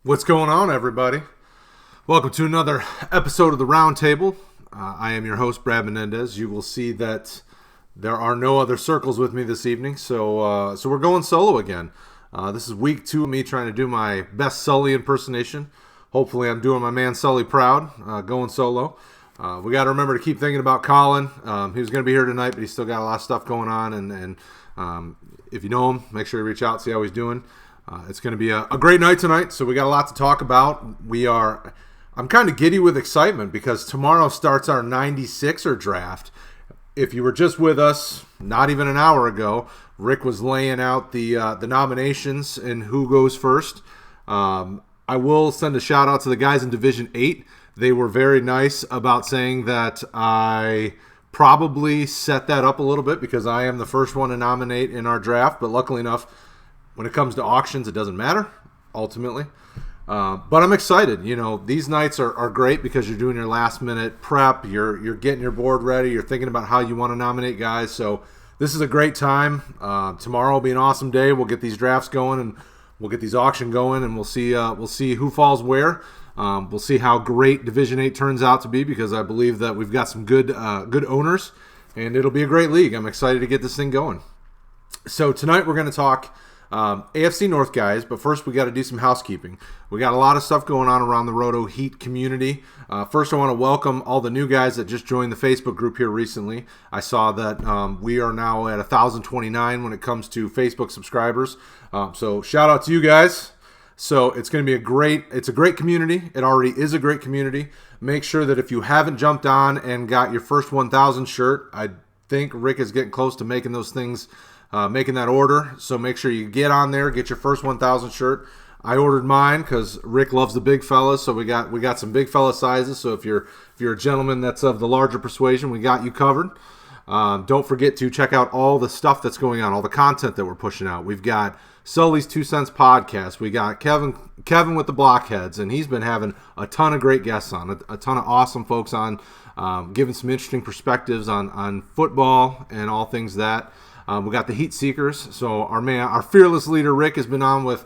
What's going on, everybody? Welcome to another episode of the Roundtable. I am your host, Brad Menendez. You will see that there are no other circles with me this evening, so we're going solo again. This is week 2 of me trying to do my best Sully impersonation. Hopefully I'm doing my man Sully proud, going solo. We got to remember to keep thinking about Colin. He was going to be here tonight, but he's still got a lot of stuff going on, and if you know him, make sure you reach out, see how he's doing. It's going to be a great night tonight, so we got a lot to talk about. I'm kind of giddy with excitement because tomorrow starts our 96er draft. If you were just with us, not even an hour ago, Rick was laying out the nominations and who goes first. I will send a shout out to the guys in Division 8. They were very nice about saying that I probably set that up a little bit because I am the first one to nominate in our draft, but luckily enough, when it comes to auctions, it doesn't matter, ultimately. But I'm excited. You know, these nights are great because you're doing your last-minute prep. You're getting your board ready. You're thinking about how you want to nominate guys. So this is a great time. Tomorrow will be an awesome day. We'll get these drafts going, and we'll get these auction going, and we'll see who falls where. We'll see how great Division 8 turns out to be because I believe that we've got some good owners, and it'll be a great league. I'm excited to get this thing going. So tonight we're going to talk AFC North guys, but first we got to do some housekeeping. We got a lot of stuff going on around the RotoHeat community. First, I want to welcome all the new guys that just joined the Facebook group here recently. I saw that we are now at 1,029 when it comes to Facebook subscribers. So shout out to you guys. So it's going to be a great community. It already is a great community. Make sure that if you haven't jumped on and got your first 1,000 shirt, I think Rick is getting close to making those things. Making that order, so make sure you get on there, get your first 1,000 shirt. I ordered mine because Rick loves the big fellas, so we got some big fella sizes. So if you're a gentleman that's of the larger persuasion, we got you covered. Don't forget to check out all the stuff that's going on, all the content that we're pushing out. We've got Sully's 2 Cents podcast. We got Kevin with the Blockheads, and he's been having a ton of great guests on, a ton of awesome folks on, giving some interesting perspectives on football and all things that. We got the Heat Seekers. So our fearless leader Rick has been on with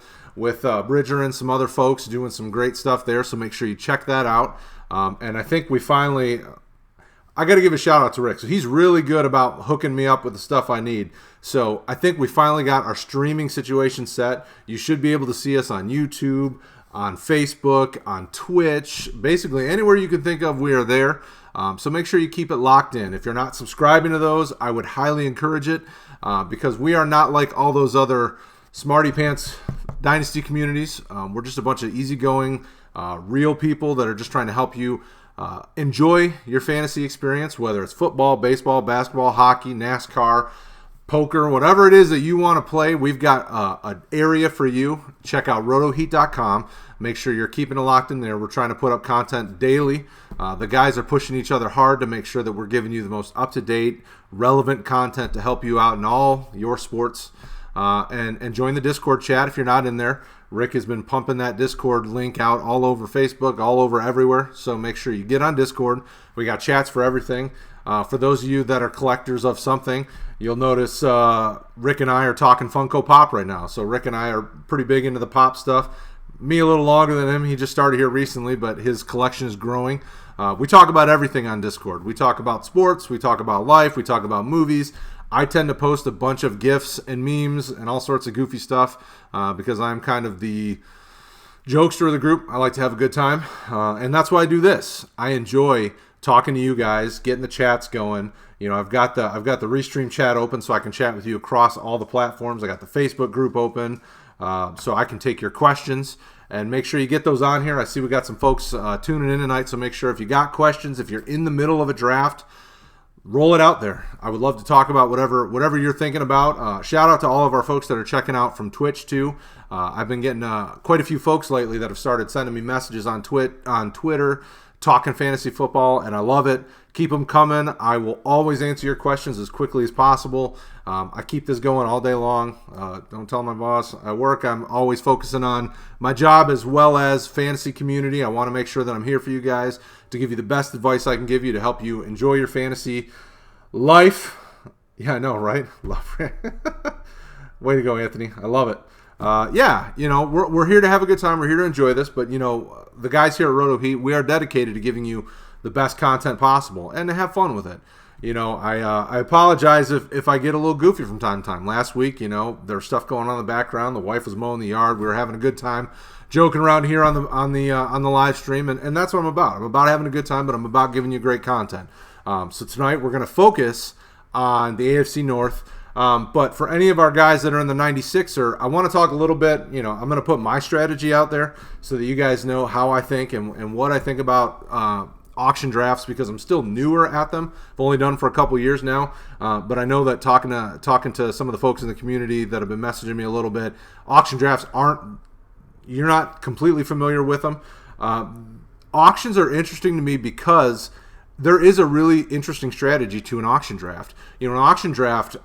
Bridger and some other folks doing some great stuff there. So make sure you check that out. And I think I got to give a shout out to Rick. So he's really good about hooking me up with the stuff I need. So I think we finally got our streaming situation set. You should be able to see us on YouTube, on Facebook, on Twitch, basically anywhere you can think of, we are there. So make sure you keep it locked in. If you're not subscribing to those, I would highly encourage it because we are not like all those other smarty pants Dynasty communities. We're just a bunch of easygoing, real people that are just trying to help you enjoy your fantasy experience, whether it's football, baseball, basketball, hockey, NASCAR, poker, whatever it is that you want to play. We've got an area for you. Check out RotoHeat.com. Make sure you're keeping it locked in there. We're trying to put up content daily. The guys are pushing each other hard to make sure that we're giving you the most up-to-date, relevant content to help you out in all your sports. And join the Discord chat if you're not in there. Rick has been pumping that Discord link out all over Facebook, all over everywhere. So make sure you get on Discord. We got chats for everything. For those of you that are collectors of something, you'll notice Rick and I are talking Funko Pop right now. So Rick and I are pretty big into the pop stuff. Me a little longer than him. He just started here recently, but his collection is growing. We talk about everything on Discord. We talk about sports. We talk about life. We talk about movies. I tend to post a bunch of GIFs and memes and all sorts of goofy stuff because I'm kind of the jokester of the group. I like to have a good time, and that's why I do this. I enjoy talking to you guys, getting the chats going. You know, I've got the Restream chat open so I can chat with you across all the platforms. I got the Facebook group open so I can take your questions. And make sure you get those on here. I see we got some folks tuning in tonight, so make sure if you got questions, if you're in the middle of a draft, roll it out there. I would love to talk about whatever you're thinking about. Shout out to all of our folks that are checking out from Twitch too. I've been getting quite a few folks lately that have started sending me messages on Twitter, talking fantasy football, and I love it. Keep them coming. I will always answer your questions as quickly as possible. I keep this going all day long. Don't tell my boss. At work, I'm always focusing on my job as well as fantasy community. I want to make sure that I'm here for you guys to give you the best advice I can give you to help you enjoy your fantasy life. Yeah, I know, right? Love it. Way to go, Anthony. I love it. yeah, we're here to have a good time. We're here to enjoy this. But, the guys here at RotoHeat, we are dedicated to giving you the best content possible and to have fun with it. I apologize if I get a little goofy from time to time. Last week, there's stuff going on in the background. The wife was mowing the yard. We were having a good time, joking around here on the live stream, and that's what I'm about. I'm about having a good time, but I'm about giving you great content. So tonight we're going to focus on the AFC North. But for any of our guys that are in the 96er, I want to talk a little bit. I'm going to put my strategy out there so that you guys know how I think and what I think about auction drafts, because I'm still newer at them. I've only done for a couple years now, but I know that talking to some of the folks in the community that have been messaging me a little bit, auction drafts you're not completely familiar with them. Auctions are interesting to me because there is a really interesting strategy to an auction draft. An auction draft,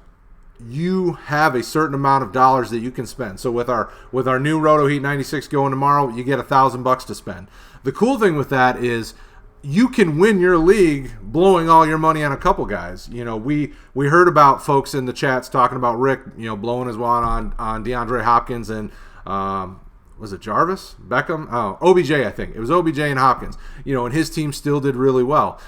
you have a certain amount of dollars that you can spend. So with our new RotoHeat 96 going tomorrow, you get $1,000 to spend. The cool thing with that is you can win your league blowing all your money on a couple guys. We heard about folks in the chats talking about Rick, blowing his wad on DeAndre Hopkins and was it Jarvis? Beckham? Oh, OBJ, I think. It was OBJ and Hopkins. And his team still did really well.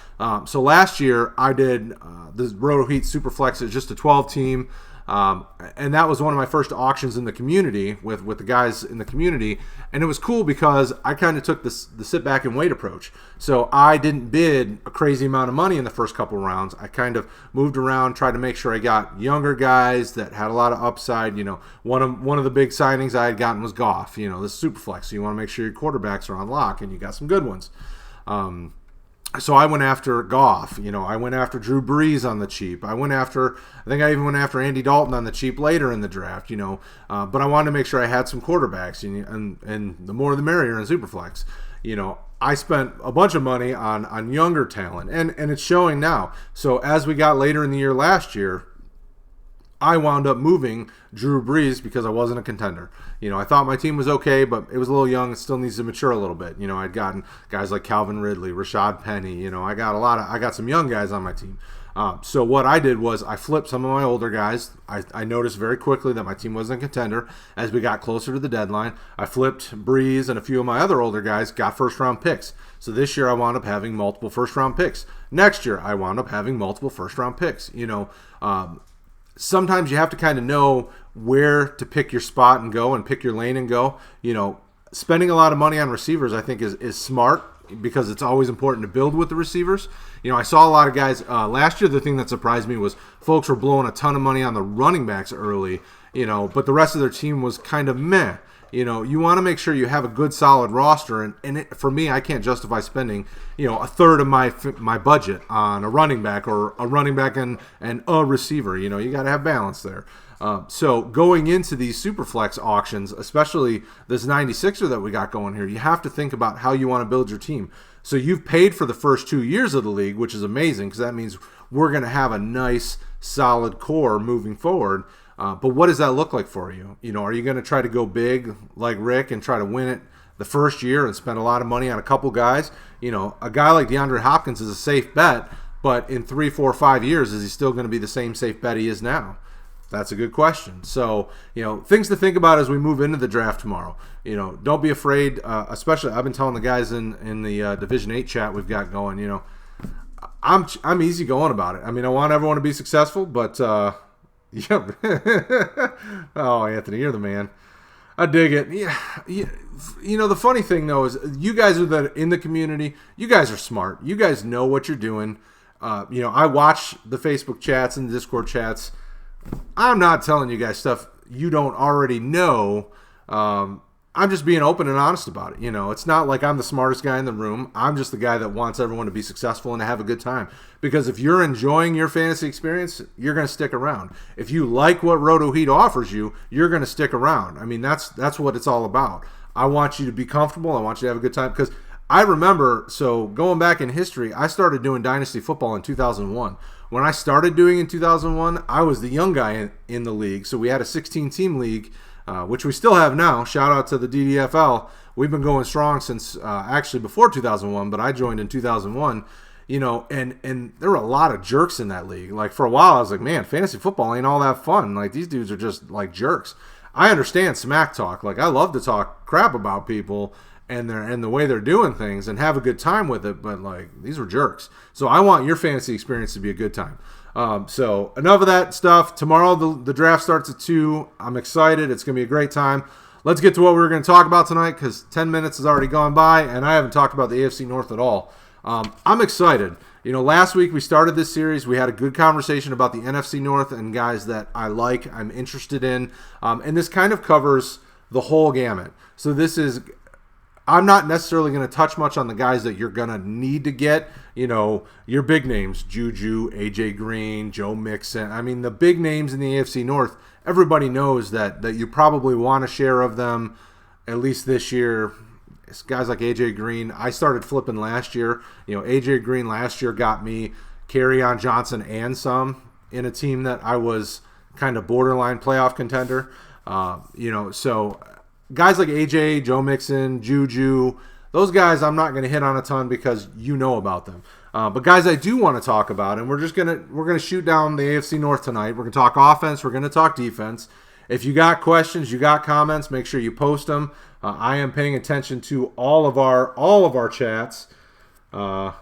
So last year I did the RotoHeat Superflex. It's just a 12-team. And that was one of my first auctions in the community with the guys in the community. And it was cool because I kind of took the sit back and wait approach. So I didn't bid a crazy amount of money in the first couple rounds. I kind of moved around, tried to make sure I got younger guys that had a lot of upside. One of the big signings I had gotten was Goff. This Superflex. So you want to make sure your quarterbacks are on lock, and you got some good ones. So I went after Goff. I went after Drew Brees on the cheap. I think I even went after Andy Dalton on the cheap later in the draft, but I wanted to make sure I had some quarterbacks, and the more the merrier in Superflex. I spent a bunch of money on younger talent, and it's showing now. So as we got later in the year last year, I wound up moving Drew Brees because I wasn't a contender. I thought my team was okay, but it was a little young. It still needs to mature a little bit. I'd gotten guys like Calvin Ridley, Rashad Penny. I got some young guys on my team. So what I did was I flipped some of my older guys. I noticed very quickly that my team wasn't a contender. As we got closer to the deadline, I flipped Breeze, and a few of my other older guys got first-round picks. So this year I wound up having multiple first-round picks. Next year I wound up having multiple first-round picks. Sometimes you have to kind of know where to pick your spot and go and pick your lane and go. Spending a lot of money on receivers, I think, is smart because it's always important to build with the receivers. I saw a lot of guys last year. The thing that surprised me was folks were blowing a ton of money on the running backs early, but the rest of their team was kind of meh. You want to make sure you have a good, solid roster, and for me, I can't justify spending, a third of my budget on a running back or a running back and a receiver. You got to have balance there. So going into these Superflex auctions, especially this 96er that we got going here, you have to think about how you want to build your team. So you've paid for the first 2 years of the league, which is amazing because that means we're going to have a nice, solid core moving forward. But what does that look like for you? Are you going to try to go big like Rick and try to win it the first year and spend a lot of money on a couple guys? A guy like DeAndre Hopkins is a safe bet, but in 3, 4, 5 years, is he still going to be the same safe bet he is now? That's a good question. So, things to think about as we move into the draft tomorrow. Don't be afraid, especially I've been telling the guys in the Division 8 chat we've got going, I'm easy going about it. I want everyone to be successful, but yeah. Oh, Anthony, you're the man. I dig it. Yeah. The funny thing though is you guys are in the community. You guys are smart. You guys know what you're doing. I watch the Facebook chats and the Discord chats. I'm not telling you guys stuff you don't already know. I'm just being open and honest about it. It's not like I'm the smartest guy in the room. I'm just the guy that wants everyone to be successful and to have a good time. Because if you're enjoying your fantasy experience, you're going to stick around. If you like what RotoHeat offers you, you're going to stick around. That's what it's all about. I want you to be comfortable. I want you to have a good time. Because I remember, so going back in history, I started doing Dynasty football in 2001. When I started doing in 2001, I was the young guy in the league. So we had a 16-team league, which we still have now. Shout out to the DDFL. We've been going strong since actually before 2001, but I joined in 2001. And there were a lot of jerks in that league. Like for a while, I was like, man, fantasy football ain't all that fun. Like these dudes are just like jerks. I understand smack talk. Like, I love to talk crap about people and the way they're doing things and have a good time with it, but like, these were jerks. So I want your fantasy experience to be a good time. So enough of that stuff. Tomorrow the draft starts at 2. I'm excited. It's going to be a great time. Let's get to what we were going to talk about tonight, because 10 minutes has already gone by and I haven't talked about the AFC North at all. I'm excited. Last week we started this series. We had a good conversation about the NFC North and guys that I like, I'm interested in. And this kind of covers the whole gamut. So I'm not necessarily going to touch much on the guys that you're going to need to get. Your big names, Juju, AJ Green, Joe Mixon. I mean, the big names in the AFC North, everybody knows that you probably want a share of them, at least this year. It's guys like AJ Green. I started flipping last year. AJ Green last year got me Kerryon Johnson and some in a team that I was kind of borderline playoff contender. So guys like AJ, Joe Mixon, Juju, those guys I'm not going to hit on a ton because you know about them. But guys I do want to talk about, and we're gonna shoot down the AFC North tonight. We're gonna talk offense. We're gonna talk defense. If you got questions, you got comments, make sure you post them. I am paying attention to all of our chats. All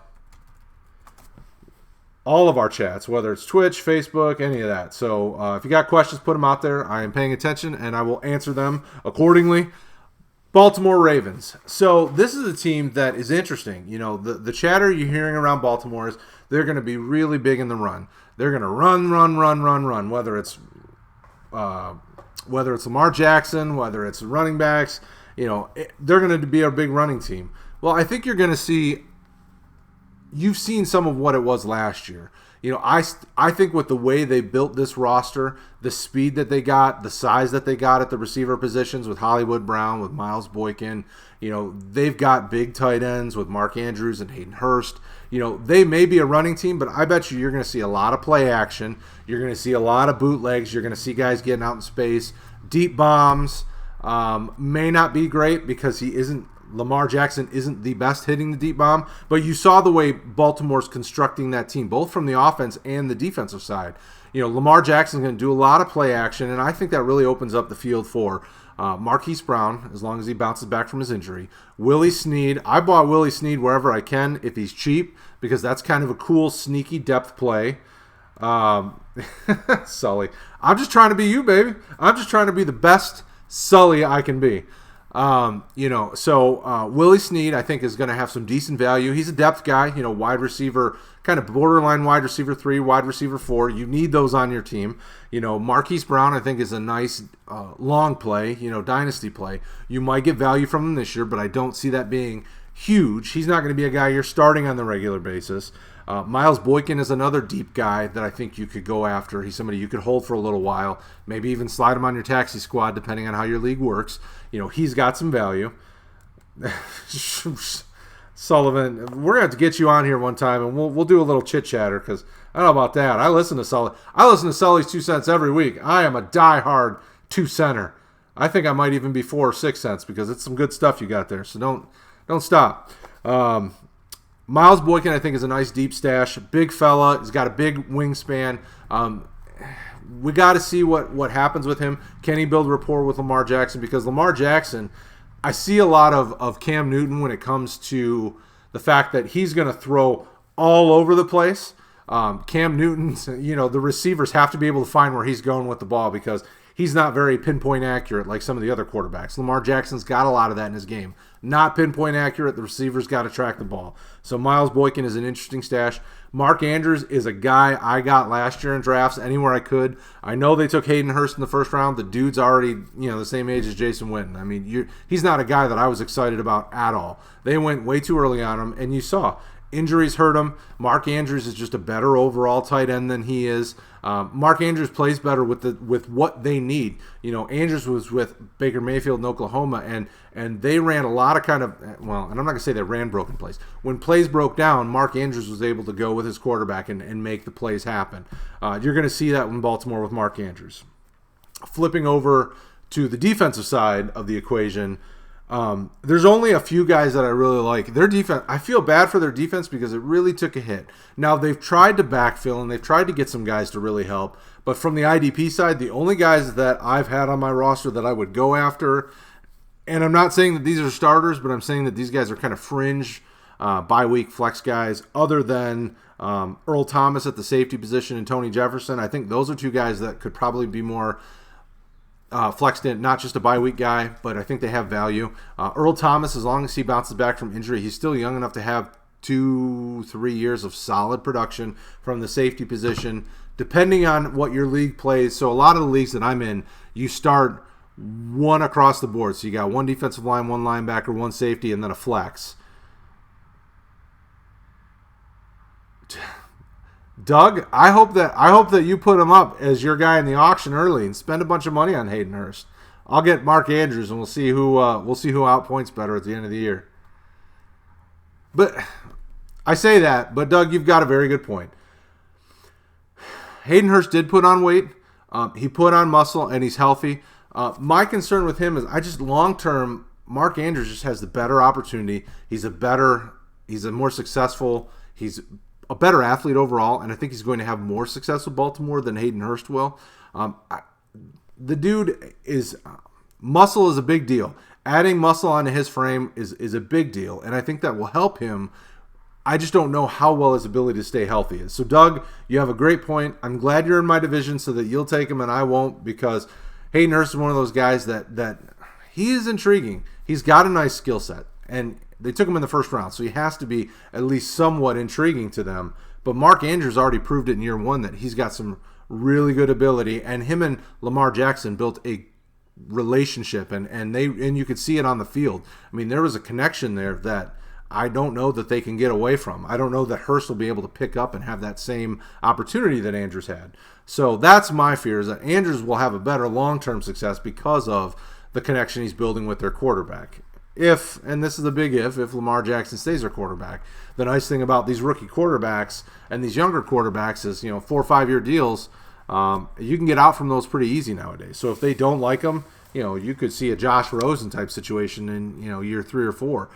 of our chats, whether it's Twitch, Facebook, any of that. So if you got questions, put them out there. I am paying attention, and I will answer them accordingly. Baltimore Ravens. So this is a team that is interesting. The chatter you're hearing around Baltimore is they're going to be really big in the run. They're going to run, whether it's Lamar Jackson, whether it's running backs. They're going to be a big running team. Well, I think you're going to see. You've seen some of what it was last year. I think with the way they built this roster, the speed that they got, the size that they got at the receiver positions with Hollywood Brown, with Miles Boykin, they've got big tight ends with Mark Andrews and Hayden Hurst. They may be a running team, but I bet you're going to see a lot of play action. You're going to see a lot of bootlegs. You're going to see guys getting out in space. Deep bombs may not be great because Lamar Jackson isn't the best hitting the deep bomb, but you saw the way Baltimore's constructing that team, both from the offense and the defensive side. Lamar Jackson's going to do a lot of play action, and I think that really opens up the field for Marquise Brown, as long as he bounces back from his injury. Willie Snead. I bought Willie Snead wherever I can if he's cheap, because that's kind of a cool, sneaky depth play. Sully. I'm just trying to be you, baby. I'm just trying to be the best Sully I can be. Willie Snead, I think, is going to have some decent value. He's a depth guy, wide receiver, kind of borderline wide receiver 3, wide receiver 4. You need those on your team. Marquise Brown, I think, is a nice long play, dynasty play. You might get value from him this year, but I don't see that being huge. He's not going to be a guy you're starting on the regular basis. Miles Boykin is another deep guy that I think you could go after. He's somebody you could hold for a little while, maybe even slide him on your taxi squad depending on how your league works. He's got some value. Sullivan, we're going to have to get you on here one time, and we'll do a little chit-chatter, because I don't know about that. I listen to Sully's 2 cents every week. I am a diehard 2-center. I think I might even be 4 or 6 cents, because it's some good stuff you got there, so don't stop. Miles Boykin, I think, is a nice deep stash. Big fella. He's got a big wingspan. We got to see what happens with him. Can he build rapport with Lamar Jackson? Because Lamar Jackson, I see a lot of Cam Newton when it comes to the fact that he's going to throw all over the place. Cam Newton's, the receivers have to be able to find where he's going with the ball, because he's not very pinpoint accurate like some of the other quarterbacks. Lamar Jackson's got a lot of that in his game. Not pinpoint accurate. The receivers got to track the ball. So Miles Boykin is an interesting stash. Mark Andrews is a guy I got last year in drafts anywhere I could. I know they took Hayden Hurst in the first round. The dude's already, the same age as Jason Witten. I mean, he's not a guy that I was excited about at all. They went way too early on him, and you saw injuries hurt him. Mark Andrews is just a better overall tight end than he is. Mark Andrews plays better with what they need. Andrews was with Baker Mayfield in Oklahoma, and they ran a lot of and I'm not going to say they ran broken plays. When plays broke down, Mark Andrews was able to go with his quarterback and make the plays happen. You're going to see that in Baltimore with Mark Andrews. Flipping over to the defensive side of the equation, There's only a few guys that I really like. Their defense, I feel bad for their defense because it really took a hit. Now, they've tried to backfill and they've tried to get some guys to really help. But from the IDP side, the only guys that I've had on my roster that I would go after, and I'm not saying that these are starters, but I'm saying that these guys are kind of fringe bye-week flex guys other than Earl Thomas at the safety position and Tony Jefferson. I think those are two guys that could probably be more flexed in, not just a bye-week guy, but I think they have value. Earl Thomas, as long as he bounces back from injury, he's still young enough to have 2-3 years of solid production from the safety position, depending on what your league plays. So a lot of the leagues that I'm in, you start one across the board. So you got one defensive line, one linebacker, one safety, and then a flex. Doug, I hope that you put him up as your guy in the auction early and spend a bunch of money on Hayden Hurst. I'll get Mark Andrews and we'll see who outpoints better at the end of the year. But I say that, but Doug, you've got a very good point. Hayden Hurst did put on weight. He put on muscle and he's healthy. My concern with him is I just long term, Mark Andrews just has the better opportunity. He's a more successful, he's a better athlete overall, and I think he's going to have more success with Baltimore than Hayden Hurst will. The dude is muscle is a big deal. Adding muscle onto his frame is a big deal, and I think that will help him. I just don't know how well his ability to stay healthy is. So, Doug, you have a great point. I'm glad you're in my division so that you'll take him and I won't, because Hayden Hurst is one of those guys that he is intriguing. He's got a nice skill set, and they took him in the first round, so he has to be at least somewhat intriguing to them. But Mark Andrews already proved it in year one that he's got some really good ability, and him and Lamar Jackson built a relationship, and you could see it on the field. I mean, there was a connection there that I don't know that they can get away from. I don't know that Hurst will be able to pick up and have that same opportunity that Andrews had. So that's my fear, is that Andrews will have a better long-term success because of the connection he's building with their quarterback. If, and this is a big if Lamar Jackson stays their quarterback. The nice thing about these rookie quarterbacks and these younger quarterbacks is, 4 or 5 year deals, you can get out from those pretty easy nowadays. So if they don't like them, you could see a Josh Rosen type situation in, year 3 or 4,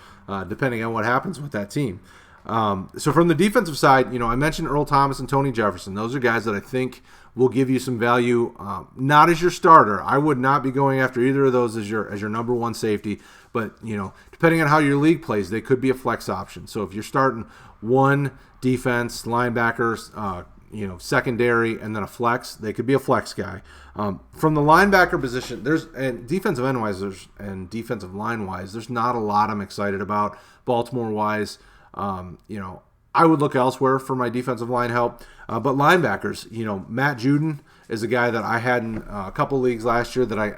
depending on what happens with that team. So from the defensive side, I mentioned Earl Thomas and Tony Jefferson. Those are guys that I think will give you some value. Not as your starter. I would not be going after either of those as your number one safety. But, depending on how your league plays, they could be a flex option. So if you're starting one defense, linebackers, secondary, and then a flex, they could be a flex guy. From the linebacker position, and defensive end-wise and defensive line-wise, there's not a lot I'm excited about. Baltimore-wise, I would look elsewhere for my defensive line help. But linebackers, Matt Judon is a guy that I had in a couple leagues last year that I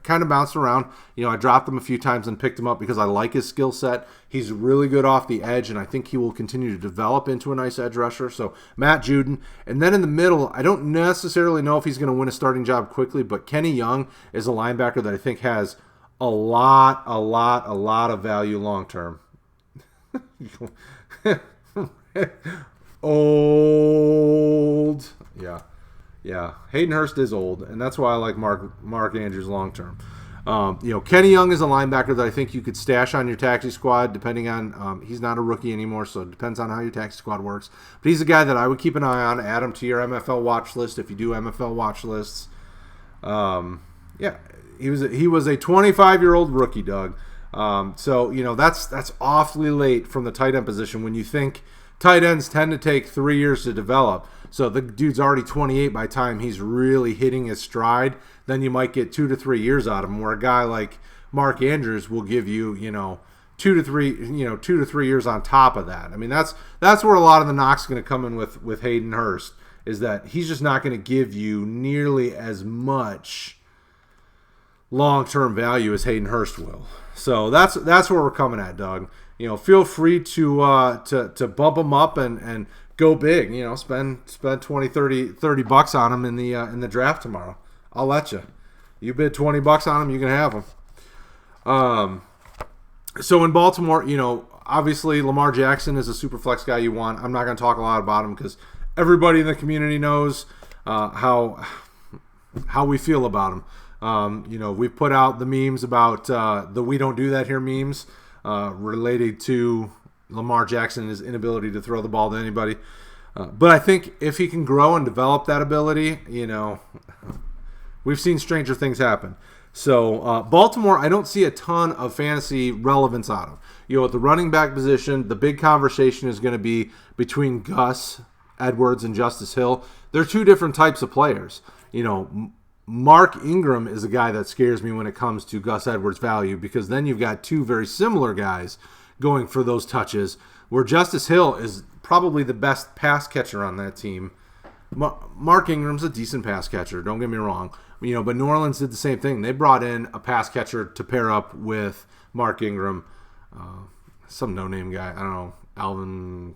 kind of bounced around. I dropped him a few times and picked him up because I like his skill set. He's really good off the edge, and I think he will continue to develop into a nice edge rusher. So Matt Judon. And then in the middle, I don't necessarily know if he's going to win a starting job quickly, but Kenny Young is a linebacker that I think has a lot of value long term. Old. Yeah. Hayden Hurst is old, and that's why I like Mark Andrews long term. Kenny Young is a linebacker that I think you could stash on your taxi squad, depending on he's not a rookie anymore, so it depends on how your taxi squad works. But he's a guy that I would keep an eye on. Add him to your MFL watch list if you do MFL watch lists. He was a 25-year-old rookie, Doug. So that's awfully late from the tight end position when you think tight ends tend to take 3 years to develop. So the dude's already 28 by the time he's really hitting his stride. Then you might get 2 to 3 years out of him, where a guy like Mark Andrews will give you, 2 to 3 years on top of that. I mean, that's where a lot of the knock's going to come in with Hayden Hurst, is that he's just not going to give you nearly as much long-term value as Hayden Hurst will. So that's where we're coming at, Doug. Feel free to bump him up and go big. Spend 20, 30 bucks on him in the draft tomorrow. I'll let you. You bid 20 bucks on him, you can have him. So in Baltimore, obviously Lamar Jackson is a super flex guy you want. I'm not going to talk a lot about him because everybody in the community knows how we feel about him. We've put out the memes about the "we don't do that here" memes related to Lamar Jackson and his inability to throw the ball to anybody. But I think if he can grow and develop that ability, we've seen stranger things happen. So Baltimore, I don't see a ton of fantasy relevance out of. At the running back position, the big conversation is going to be between Gus Edwards and Justice Hill. They're two different types of players. Mark Ingram is a guy that scares me when it comes to Gus Edwards' value, because then you've got two very similar guys going for those touches, where Justice Hill is probably the best pass catcher on that team. Mark Ingram's a decent pass catcher, don't get me wrong. But New Orleans did the same thing. They brought in a pass catcher to pair up with Mark Ingram. Some no-name guy. I don't know. Alvin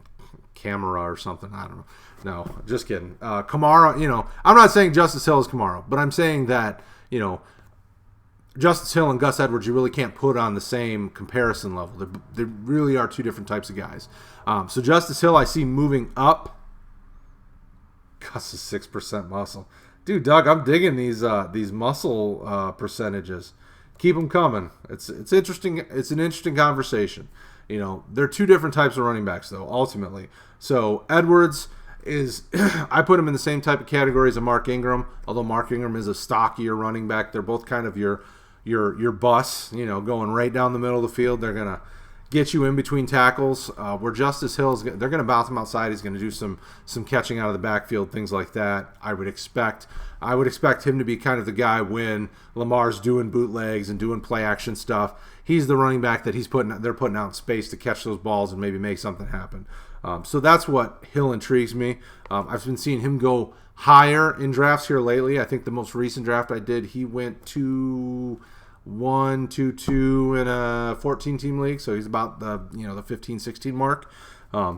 Kamara or something. I don't know. No, just kidding. Kamara, I'm not saying Justice Hill is Kamara, but I'm saying that, Justice Hill and Gus Edwards, you really can't put on the same comparison level. They really are two different types of guys. So Justice Hill, I see moving up. Gus is 6% muscle. Dude, Doug, I'm digging these muscle percentages. Keep them coming. It's interesting. It's an interesting conversation. They're two different types of running backs, though, ultimately. So Edwards is, I put him in the same type of category as a Mark Ingram, although Mark Ingram is a stockier running back. They're both kind of your bus, going right down the middle of the field. They're going to get you in between tackles. Where Justice Hill they're going to bounce him outside. He's going to do some catching out of the backfield, things like that. I would expect him to be kind of the guy when Lamar's doing bootlegs and doing play action stuff. He's the running back that they're putting out in space to catch those balls and maybe make something happen. So that's what Hill intrigues me. I've been seeing him go higher in drafts here lately. I think the most recent draft I did, he went to 1-2 in a 14-team league, so he's about the 15-16 mark.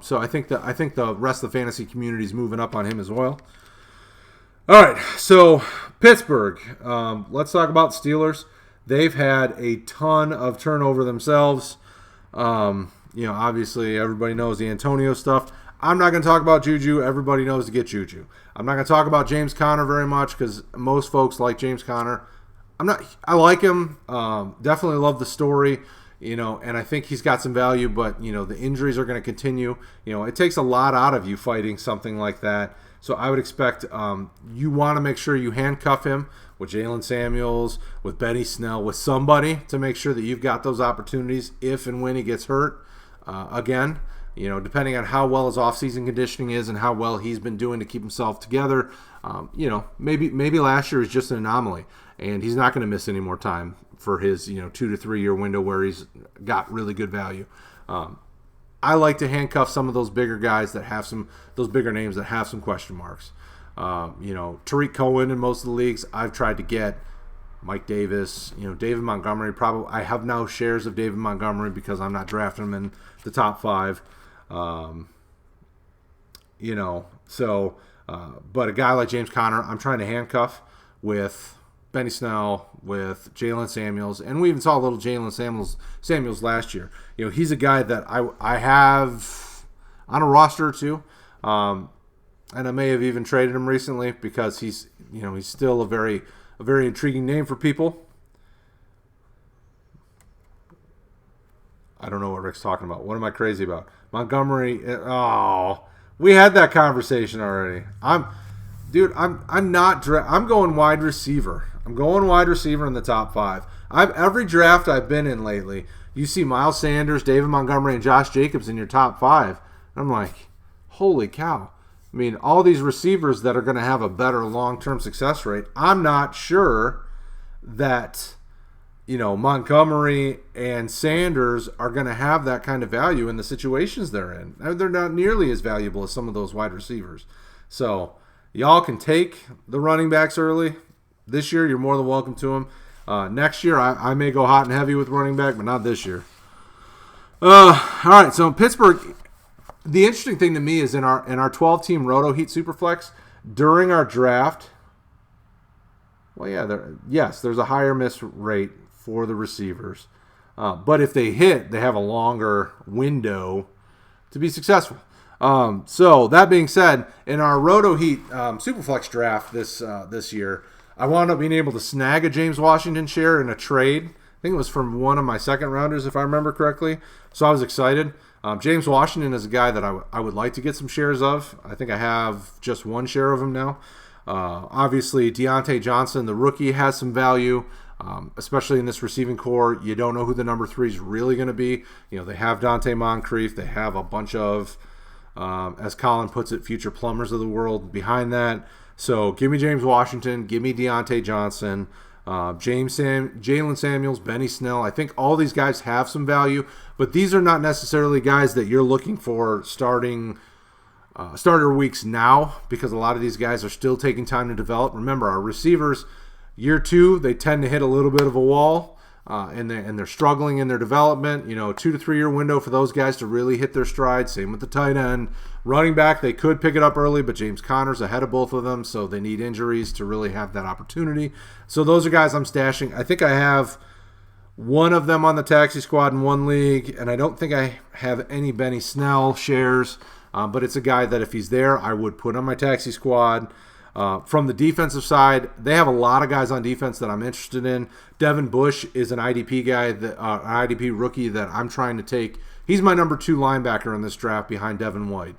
So I think the rest of the fantasy community is moving up on him as well. All right, so Pittsburgh. Let's talk about Steelers. They've had a ton of turnover themselves. Obviously everybody knows the Antonio stuff. I'm not going to talk about Juju. Everybody knows to get Juju. I'm not going to talk about James Conner very much because most folks like James Conner. I like him. Definitely love the story, and I think he's got some value, but, the injuries are going to continue. It takes a lot out of you fighting something like that. So I would expect you want to make sure you handcuff him with Jalen Samuels, with Benny Snell, with somebody to make sure that you've got those opportunities if and when he gets hurt again. Depending on how well his offseason conditioning is and how well he's been doing to keep himself together, maybe last year was just an anomaly, and he's not going to miss any more time for his 2 to 3 year window where he's got really good value. I like to handcuff some of those bigger guys those bigger names that have some question marks. Tariq Cohen in most of the leagues, I've tried to get Mike Davis, David Montgomery. Probably I have now shares of David Montgomery because I'm not drafting him in the top 5. But a guy like James Conner, I'm trying to handcuff with Benny Snell, with Jalen Samuels, and we even saw a little Jalen Samuels last year. He's a guy that I have on a roster or two, and I may have even traded him recently because he's still a very intriguing name for people. I don't know what Rick's talking about. What am I crazy about? Montgomery. Oh, we had that conversation already. I'm going wide receiver. I'm going wide receiver in the top 5. Every draft I've been in lately, you see Miles Sanders, David Montgomery, and Josh Jacobs in your top 5. And I'm like, holy cow. I mean, all these receivers that are going to have a better long-term success rate, I'm not sure that, Montgomery and Sanders are going to have that kind of value in the situations they're in. They're not nearly as valuable as some of those wide receivers. So, y'all can take the running backs early. This year, you're more than welcome to them. Next year, I may go hot and heavy with running back, but not this year. All right, so in Pittsburgh, the interesting thing to me is in our 12-team RotoHeat Superflex, during our draft, there's a higher miss rate for the receivers. But if they hit, they have a longer window to be successful. So that being said, in our RotoHeat Superflex draft this year, I wound up being able to snag a James Washington share in a trade. I think it was from one of my second rounders, if I remember correctly. So I was excited. James Washington is a guy that I would like to get some shares of. I think I have just one share of him now. Obviously, Deontay Johnson, the rookie, has some value, especially in this receiving core. You don't know who the number 3 is really going to be. They have Dante Moncrief. They have a bunch of, as Colin puts it, future plumbers of the world behind that. So give me James Washington. Give me Deontay Johnson. Jalen Samuels, Benny Snell. I think all these guys have some value, but these are not necessarily guys that you're looking for starter weeks now, because a lot of these guys are still taking time to develop. Remember, our receivers, year 2, they tend to hit a little bit of a wall, and they're struggling in their development. 2 to 3 year window for those guys to really hit their stride. Same with the tight end. Running back, they could pick it up early, but James Conner's ahead of both of them, so they need injuries to really have that opportunity. So those are guys I'm stashing. I think I have one of them on the taxi squad in one league, and I don't think I have any Benny Snell shares, but it's a guy that if he's there, I would put on my taxi squad. From the defensive side, they have a lot of guys on defense that I'm interested in. Devin Bush is an IDP guy, an IDP rookie that I'm trying to take. He's my number 2 linebacker in this draft behind Devin White.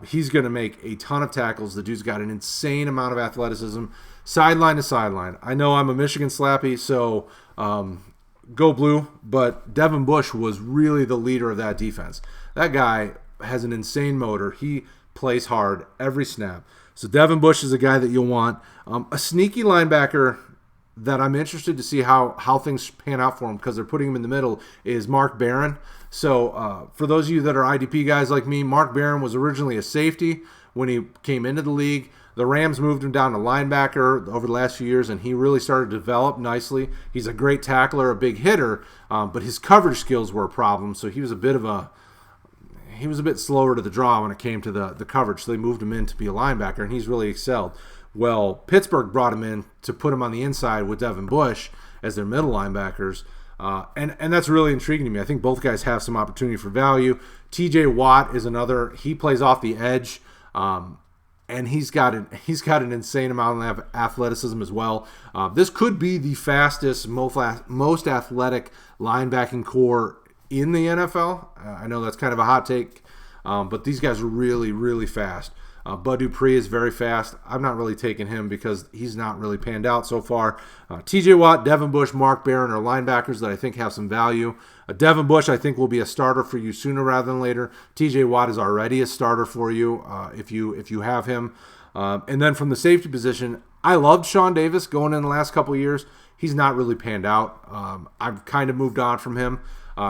He's going to make a ton of tackles. The dude's got an insane amount of athleticism, sideline to sideline. I know I'm a Michigan slappy, so go blue, but Devin Bush was really the leader of that defense. That guy has an insane motor. He plays hard every snap. So Devin Bush is a guy that you'll want. A sneaky linebacker that I'm interested to see how things pan out for him, because they're putting him in the middle, is Mark Barron. So for those of you that are IDP guys like me, Mark Barron was originally a safety when he came into the league. The Rams moved him down to linebacker over the last few years, and he really started to develop nicely. He's a great tackler, a big hitter, but his coverage skills were a problem, so he was a bit slower to the draw when it came to the coverage, so they moved him in to be a linebacker, and he's really excelled. Well, Pittsburgh brought him in to put him on the inside with Devin Bush as their middle linebackers, and that's really intriguing to me. I think both guys have some opportunity for value. TJ Watt is another. He plays off the edge, and he's got an insane amount of athleticism as well. This could be the fastest, most athletic linebacking core in the NFL. I know that's kind of a hot take, but these guys are really, really fast. Bud Dupree is very fast. I'm not really taking him because he's not really panned out so far. TJ Watt, Devin Bush, Mark Barron are linebackers that I think have some value. Devin Bush, I think, will be a starter for you sooner rather than later. TJ Watt is already a starter for you if you have him. And then from the safety position, I loved Sean Davis going in the last couple of years. He's not really panned out. I've kind of moved on from him.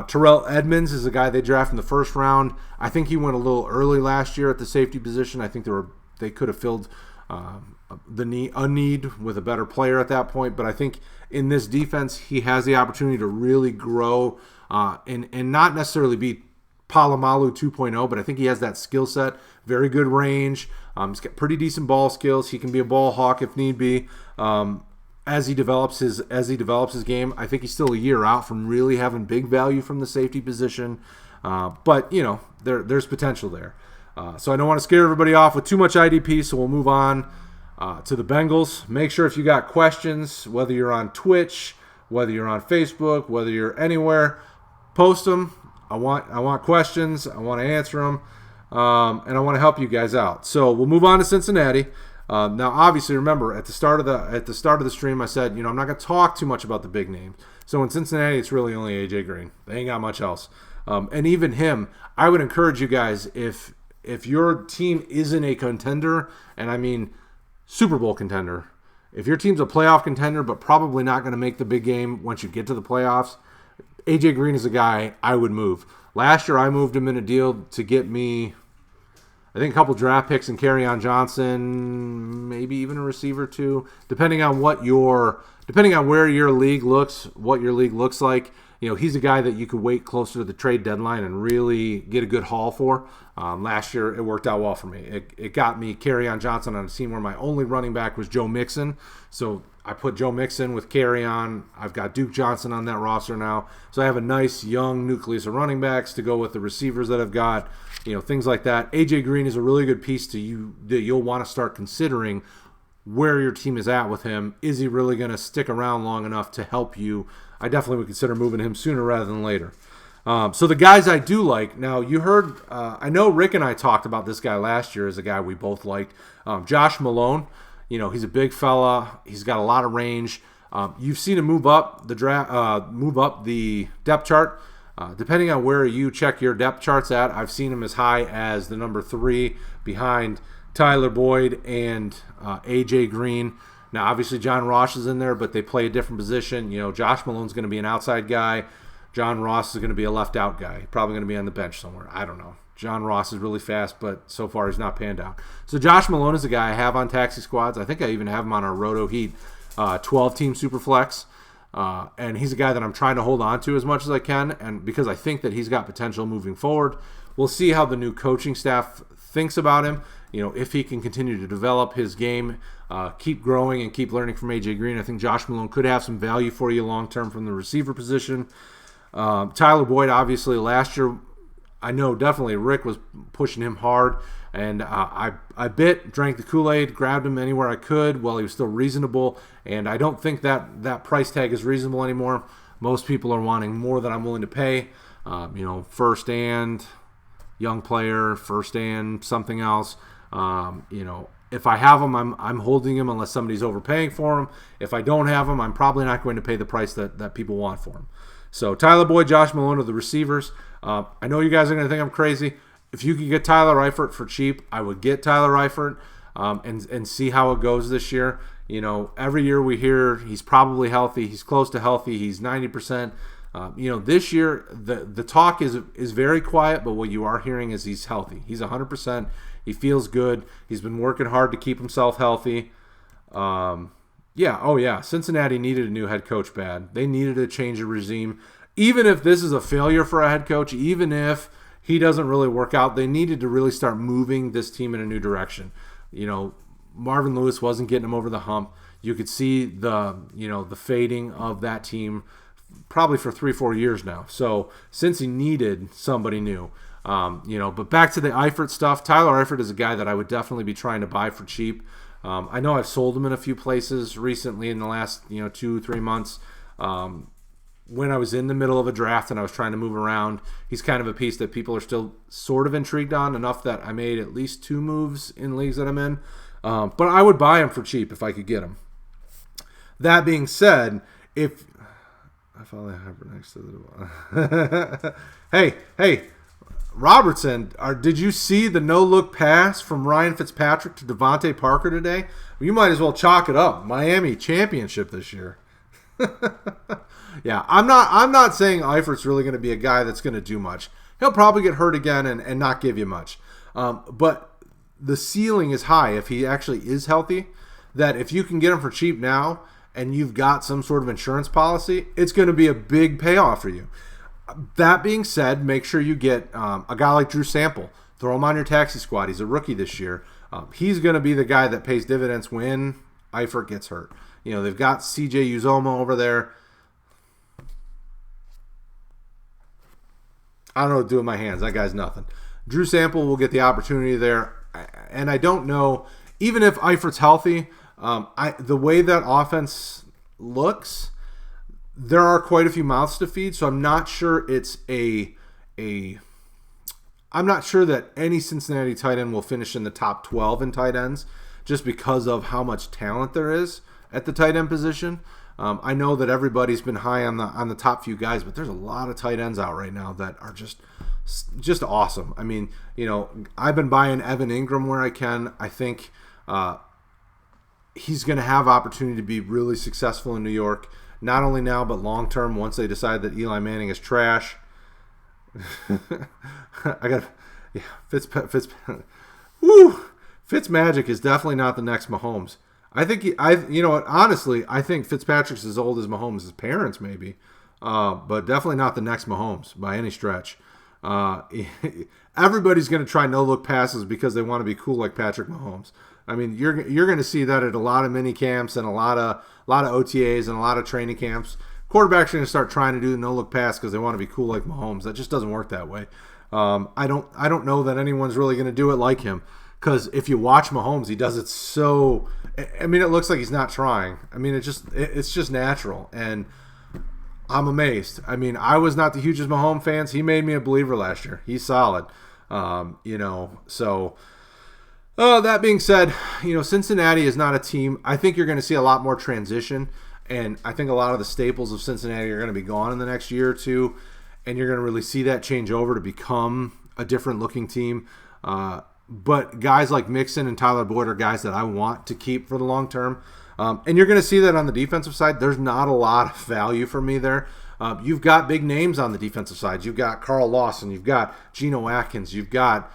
Terrell Edmonds is a guy they drafted in the first round. I think he went a little early last year at the safety position. I think they could have filled a need with a better player at that point. But I think in this defense, he has the opportunity to really grow and not necessarily be Palomalu 2.0, but I think he has that skill set. Very good range. He's got pretty decent ball skills. He can be a ball hawk if need be. As he develops his game, I think he's still a year out from really having big value from the safety position. But there's potential there. So I don't want to scare everybody off with too much IDP. So we'll move on to the Bengals. Make sure if you got questions, whether you're on Twitch, whether you're on Facebook, whether you're anywhere, post them. I want questions. I want to answer them, and I want to help you guys out. So we'll move on to Cincinnati. Now, obviously, remember at the start of the stream, I said, I'm not going to talk too much about the big names. So in Cincinnati, it's really only AJ Green. They ain't got much else. And even him, I would encourage you guys, if your team isn't a contender, and I mean Super Bowl contender, if your team's a playoff contender but probably not going to make the big game once you get to the playoffs, AJ Green is a guy I would move. Last year, I moved him in a deal to get me, I think, a couple draft picks and Kerryon Johnson, maybe even a receiver too, depending on where your league looks, what your league looks like. He's a guy that you could wait closer to the trade deadline and really get a good haul for. Last year, it worked out well for me. It got me Kerryon Johnson on a team where my only running back was Joe Mixon. So I put Joe Mixon with Kerryon. I've got Duke Johnson on that roster now. So I have a nice young nucleus of running backs to go with the receivers that I've got. Things like that. AJ Green is a really good piece that you'll want to start considering where your team is at with him. Is he really going to stick around long enough to help you? I definitely would consider moving him sooner rather than later. So the guys I do like, now you heard, I know Rick and I talked about this guy last year as a guy we both liked. Josh Malone, he's a big fella. He's got a lot of range. You've seen him move up the depth chart. Depending on where you check your depth charts at, I've seen him as high as the number 3 behind Tyler Boyd and A.J. Green. Now, obviously, John Ross is in there, but they play a different position. Josh Malone's going to be an outside guy. John Ross is going to be a left-out guy. Probably going to be on the bench somewhere. I don't know. John Ross is really fast, but so far he's not panned out. So Josh Malone is a guy I have on taxi squads. I think I even have him on our RotoHeat 12-team Superflex. And he's a guy that I'm trying to hold on to as much as I can, and because I think that he's got potential moving forward. We'll see how the new coaching staff thinks about him. If he can continue to develop his game, keep growing and keep learning from A.J. Green. I think Josh Malone could have some value for you long-term from the receiver position. Tyler Boyd, obviously, last year, I know definitely Rick was pushing him hard, and I drank the Kool-Aid, grabbed him anywhere I could while he was still reasonable, and I don't think that price tag is reasonable anymore. Most people are wanting more than I'm willing to pay. First and young player, first and something else. If I have him, I'm holding him unless somebody's overpaying for him. If I don't have him, I'm probably not going to pay the price that people want for him. So Tyler Boyd, Josh Malone are the receivers. I know you guys are going to think I'm crazy. If you could get Tyler Eifert for cheap, I would get Tyler Eifert and see how it goes this year. Every year we hear he's probably healthy. He's close to healthy. He's 90%. This year the talk is very quiet, but what you are hearing is he's healthy. He's 100%. He feels good. He's been working hard to keep himself healthy. Cincinnati needed a new head coach bad. They needed a change of regime. Even if this is a failure for a head coach, even if he doesn't really work out, they needed to really start moving this team in a new direction. Marvin Lewis wasn't getting him over the hump. You could see the fading of that team probably for 3-4 years now. So since he needed somebody new, but back to the Eifert stuff, Tyler Eifert is a guy that I would definitely be trying to buy for cheap. I know I've sold him in a few places recently in the last 2-3 months. When I was in the middle of a draft and I was trying to move around, he's kind of a piece that people are still sort of intrigued on, enough that I made at least 2 moves in leagues that I'm in. But I would buy him for cheap if I could get him. That being said, if I follow Hyper next to the hey, Robertson, did you see the no-look pass from Ryan Fitzpatrick to Devontae Parker today? You might as well chalk it up. Miami championship this year. Yeah, I'm not saying Eifert's really going to be a guy that's going to do much. He'll probably get hurt again and not give you much. But the ceiling is high if he actually is healthy, that if you can get him for cheap now and you've got some sort of insurance policy, it's going to be a big payoff for you. That being said, make sure you get a guy like Drew Sample. Throw him on your taxi squad. He's a rookie this year. He's going to be the guy that pays dividends when Eifert gets hurt. They've got CJ Uzoma over there. I don't know what to do with my hands. That guy's nothing. Drew Sample will get the opportunity there. And I don't know, even if Eifert's healthy, the way that offense looks, there are quite a few mouths to feed, so I'm not sure I'm not sure that any Cincinnati tight end will finish in the top 12 in tight ends just because of how much talent there is at the tight end position. I know that everybody's been high on the top few guys, but there's a lot of tight ends out right now that are just awesome. I mean, I've been buying Evan Ingram where I can. I think he's going to have opportunity to be really successful in New York, not only now but long term once they decide that Eli Manning is trash. Fitzmagic is definitely not the next Mahomes. I think honestly, I think Fitzpatrick's as old as Mahomes' parents maybe, but definitely not the next Mahomes by any stretch. Everybody's going to try no-look passes because they want to be cool like Patrick Mahomes. I mean, you're going to see that at a lot of mini camps and a lot of OTAs and a lot of training camps. Quarterbacks are going to start trying to do the no-look pass because they want to be cool like Mahomes. That just doesn't work that way. I don't know that anyone's really going to do it like him. Because if you watch Mahomes, he does it so. I mean, it looks like he's not trying. I mean, it's just natural, and I'm amazed. I mean, I was not the hugest Mahomes fans. He made me a believer last year. He's solid. So that being said, Cincinnati is not a team. I think you're going to see a lot more transition, and I think a lot of the staples of Cincinnati are going to be gone in the next year or two, and you're going to really see that change over to become a different looking team. But guys like Mixon and Tyler Boyd are guys that I want to keep for the long term. And you're going to see that on the defensive side. There's not a lot of value for me there. You've got big names on the defensive side. You've got Carl Lawson. You've got Geno Atkins. You've got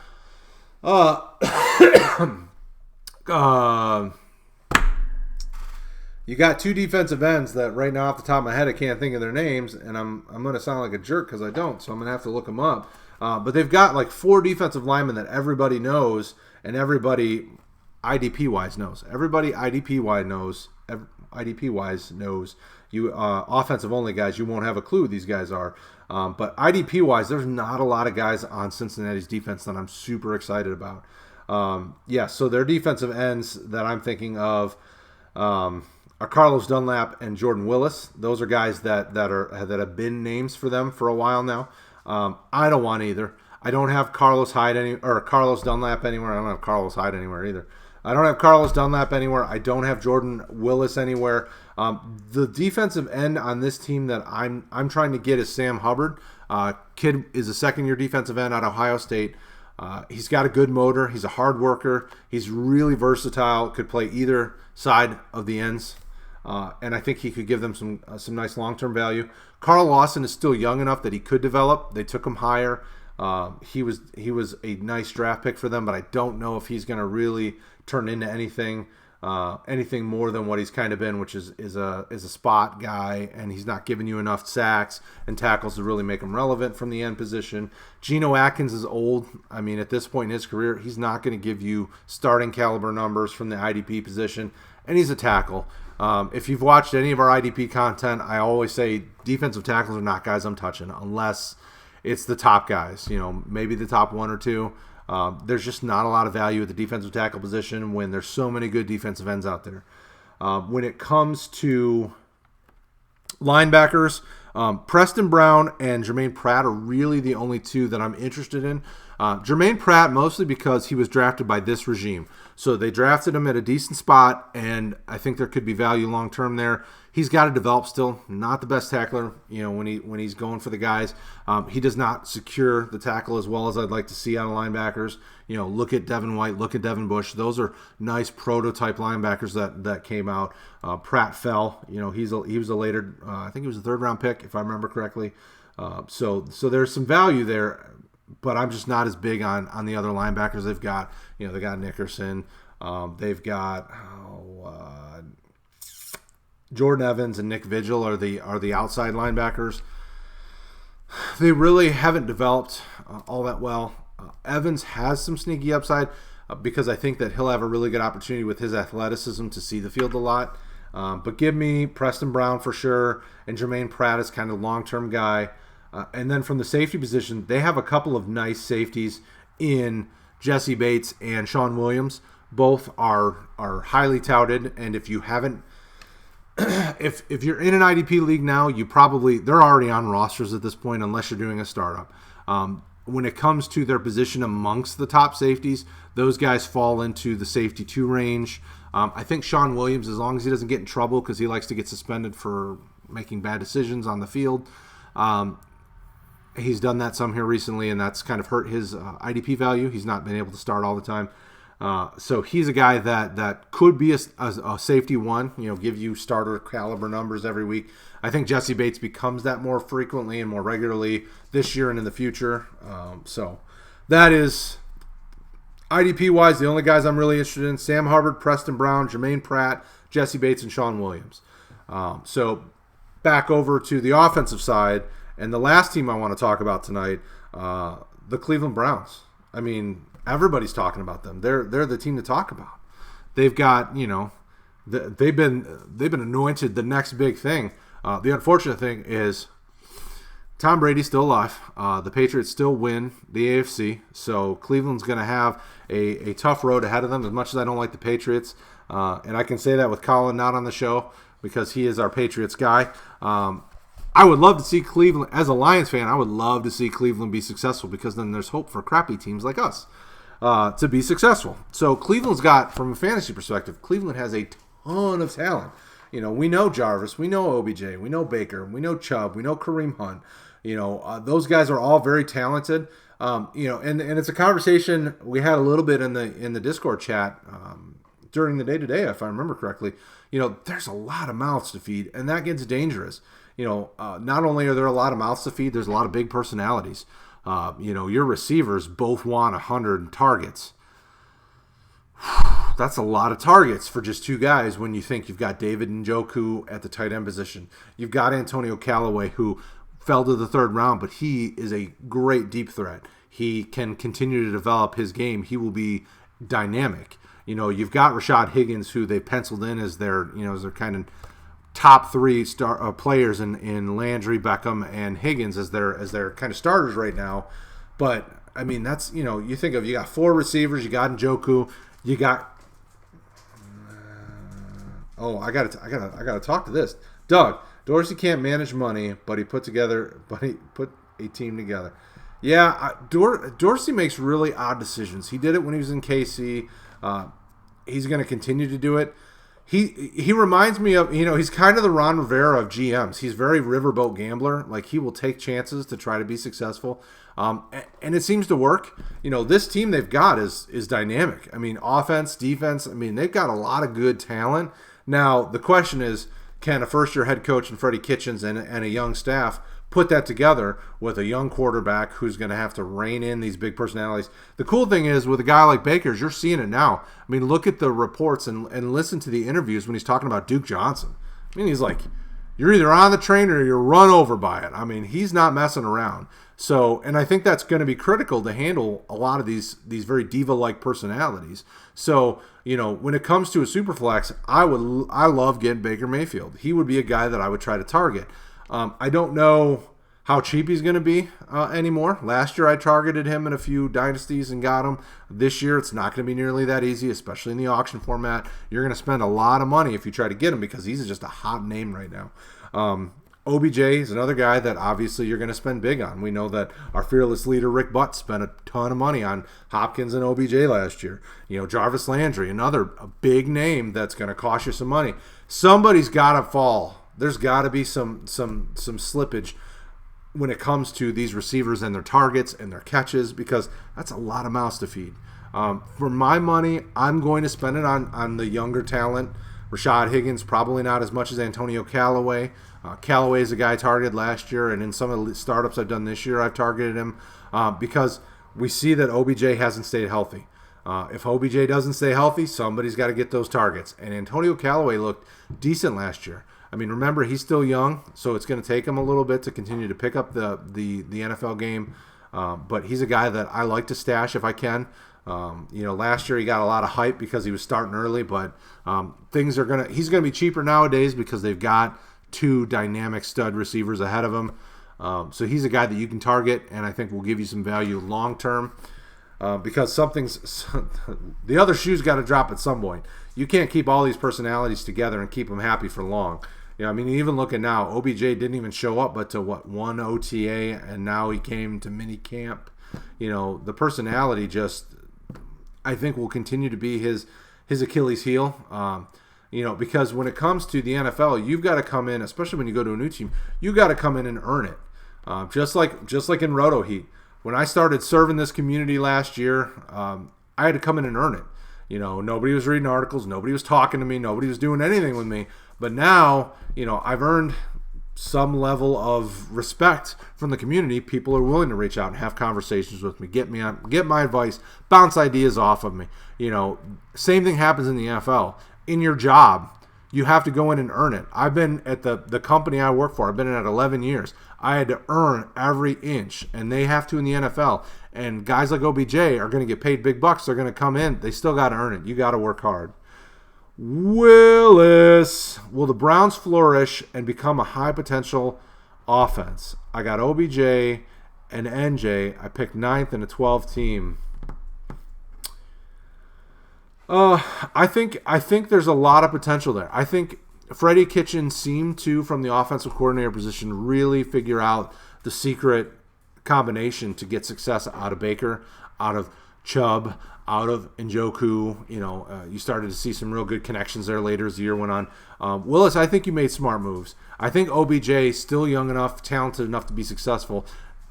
you got two defensive ends that right now off the top of my head I can't think of their names, and I'm going to sound like a jerk because I don't, so I'm going to have to look them up. But they've got like 4 defensive linemen that everybody knows, and everybody IDP-wise knows. Everybody IDP-wise knows. You offensive-only guys, you won't have a clue who these guys are. But IDP-wise, there's not a lot of guys on Cincinnati's defense that I'm super excited about. So their defensive ends that I'm thinking of are Carlos Dunlap and Jordan Willis. Those are guys that have been names for them for a while now. I don't want either. I don't have Carlos Dunlap anywhere. I don't have Carlos Hyde anywhere either. I don't have Carlos Dunlap anywhere. I don't have Jordan Willis anywhere. The defensive end on this team that I'm trying to get is Sam Hubbard. Kid is a second-year defensive end out of Ohio State. He's got a good motor. He's a hard worker. He's really versatile. Could play either side of the ends. And I think he could give them some nice long-term value. Carl Lawson is still young enough that he could develop. They took him higher. He was a nice draft pick for them, but I don't know if he's going to really turn into anything more than what he's kind of been, which is a spot guy, and he's not giving you enough sacks and tackles to really make him relevant from the end position. Geno Atkins is old. I mean, at this point in his career, he's not going to give you starting caliber numbers from the IDP position, and he's a tackle. If you've watched any of our IDP content, I always say defensive tackles are not guys I'm touching unless it's the top guys, maybe the top 1 or 2. There's just not a lot of value at the defensive tackle position when there's so many good defensive ends out there. When it comes to linebackers, Preston Brown and Jermaine Pratt are really the only two that I'm interested in. Jermaine Pratt mostly because he was drafted by this regime. So they drafted him at a decent spot, and I think there could be value long-term there. He's got to develop still. Not the best tackler, when he's going for the guys. He does not secure the tackle as well as I'd like to see out of linebackers. Look at Devin White, look at Devin Bush. Those are nice prototype linebackers that came out. Pratt fell. He was a later, I think he was a 3rd-round pick, if I remember correctly. So there's some value there. But I'm just not as big on the other linebackers they've got. They got Nickerson. They've got Jordan Evans and Nick Vigil are the outside linebackers. They really haven't developed all that well. Evans has some sneaky upside because I think that he'll have a really good opportunity with his athleticism to see the field a lot. But give me Preston Brown for sure, and Jermaine Pratt is kind of long-term guy. And then from the safety position, they have a couple of nice safeties in Jesse Bates and Sean Williams. Both are highly touted, and if you haven't, if you're in an IDP league now, they're already on rosters at this point unless you're doing a startup. When it comes to their position amongst the top safeties, those guys fall into the safety 2 range. I think Sean Williams, as long as he doesn't get in trouble because he likes to get suspended for making bad decisions on the field, he's done that some here recently, and that's kind of hurt his IDP value. He's not been able to start all the time. So he's a guy that could be a safety 1, give you starter caliber numbers every week. I think Jesse Bates becomes that more frequently and more regularly this year and in the future. So that is IDP-wise the only guys I'm really interested in: Sam Hubbard, Preston Brown, Jermaine Pratt, Jesse Bates, and Sean Williams. So back over to the offensive side. And the last team I want to talk about tonight, the Cleveland Browns. I mean, everybody's talking about them. They're the team to talk about. They've got, they've been anointed the next big thing. The unfortunate thing is Tom Brady's still alive. The Patriots still win the AFC, so Cleveland's going to have a tough road ahead of them, as much as I don't like the Patriots. And I can say that with Colin not on the show because he is our Patriots guy. I would love to see Cleveland, as a Lions fan, I would love to see Cleveland be successful because then there's hope for crappy teams like us to be successful. So Cleveland's got, from a fantasy perspective, Cleveland has a ton of talent. We know Jarvis, we know OBJ, we know Baker, we know Chubb, we know Kareem Hunt. Those guys are all very talented. And it's a conversation we had a little bit in the Discord chat during the day-to-day, if I remember correctly. There's a lot of mouths to feed, and that gets dangerous. Not only are there a lot of mouths to feed, there's a lot of big personalities. Your receivers both want 100 targets. That's a lot of targets for just two guys when you think you've got David Njoku at the tight end position. You've got Antonio Callaway, who fell to the third round, but he is a great deep threat. He can continue to develop his game. He will be dynamic. You've got Rashad Higgins, who they penciled in as their kind of top three players in Landry, Beckham, and Higgins as their kind of starters right now. But I mean, that's you think of, you got four receivers, you got Njoku, you got. I gotta talk to this. Doug, Dorsey can't manage money, but he put a team together. Yeah, Dorsey makes really odd decisions. He did it when he was in KC. He's going to continue to do it. He reminds me of, he's kind of the Ron Rivera of GMs. He's very riverboat gambler. Like, he will take chances to try to be successful. And it seems to work. This team they've got is dynamic. I mean, offense, defense, they've got a lot of good talent. Now, the question is, can a first-year head coach in Freddie Kitchens and a young staff put that together with a young quarterback who's going to have to rein in these big personalities? The cool thing is, with a guy like Baker's, you're seeing it now. Look at the reports and listen to the interviews when he's talking about Duke Johnson. He's like, you're either on the train or you're run over by it. He's not messing around. So, and I think that's going to be critical to handle a lot of these very diva-like personalities. So, when it comes to a super flex, I love getting Baker Mayfield. He would be a guy that I would try to target. I don't know how cheap he's going to be anymore. Last year I targeted him in a few dynasties and got him. This year it's not going to be nearly that easy, especially in the auction format. You're going to spend a lot of money if you try to get him because he's just a hot name right now. OBJ is another guy that obviously you're going to spend big on. We know that our fearless leader Rick Butt spent a ton of money on Hopkins and OBJ last year. Jarvis Landry, a big name that's going to cost you some money. Somebody's got to fall. There's got to be some slippage when it comes to these receivers and their targets and their catches, because that's a lot of mouths to feed. For my money, I'm going to spend it on the younger talent. Rashad Higgins, probably not as much as Antonio Callaway. Callaway is a guy I targeted last year, and in some of the startups I've done this year, I've targeted him because we see that OBJ hasn't stayed healthy. If OBJ doesn't stay healthy, somebody's got to get those targets. And Antonio Callaway looked decent last year. Remember, he's still young, so it's going to take him a little bit to continue to pick up the NFL game. But he's a guy that I like to stash if I can. Last year he got a lot of hype because he was starting early, but he's going to be cheaper nowadays because they've got two dynamic stud receivers ahead of him. So he's a guy that you can target, and I think will give you some value long term. Because the other shoe's got to drop at some point. You can't keep all these personalities together and keep them happy for long. Even looking now, OBJ didn't even show up but to one OTA, and now he came to mini camp. The personality just, I think, will continue to be his Achilles heel. Because when it comes to the NFL, you've got to come in, especially when you go to a new team, you've got to come in and earn it. Just like in RotoHeat. When I started serving this community last year, I had to come in and earn it. Nobody was reading articles, nobody was talking to me, nobody was doing anything with me. But now, I've earned some level of respect from the community. People are willing to reach out and have conversations with me, get my advice, bounce ideas off of me. Same thing happens in the NFL. In your job, you have to go in and earn it. I've been at the company I work for, I've been in it 11 years. I had to earn every inch, and they have to in the NFL. And guys like OBJ are going to get paid big bucks. They're going to come in. They still got to earn it. You got to work hard. Willis, will the Browns flourish and become a high potential offense? I got OBJ and NJ. I picked 9th in a 12 team. I think there's a lot of potential there. I think Freddie Kitchen seemed to, from the offensive coordinator position, really figure out the secret combination to get success out of Baker, out of Chubb, out of Njoku. You started to see some real good connections there later as the year went on. Willis, I think you made smart moves. I think OBJ is still young enough, talented enough to be successful.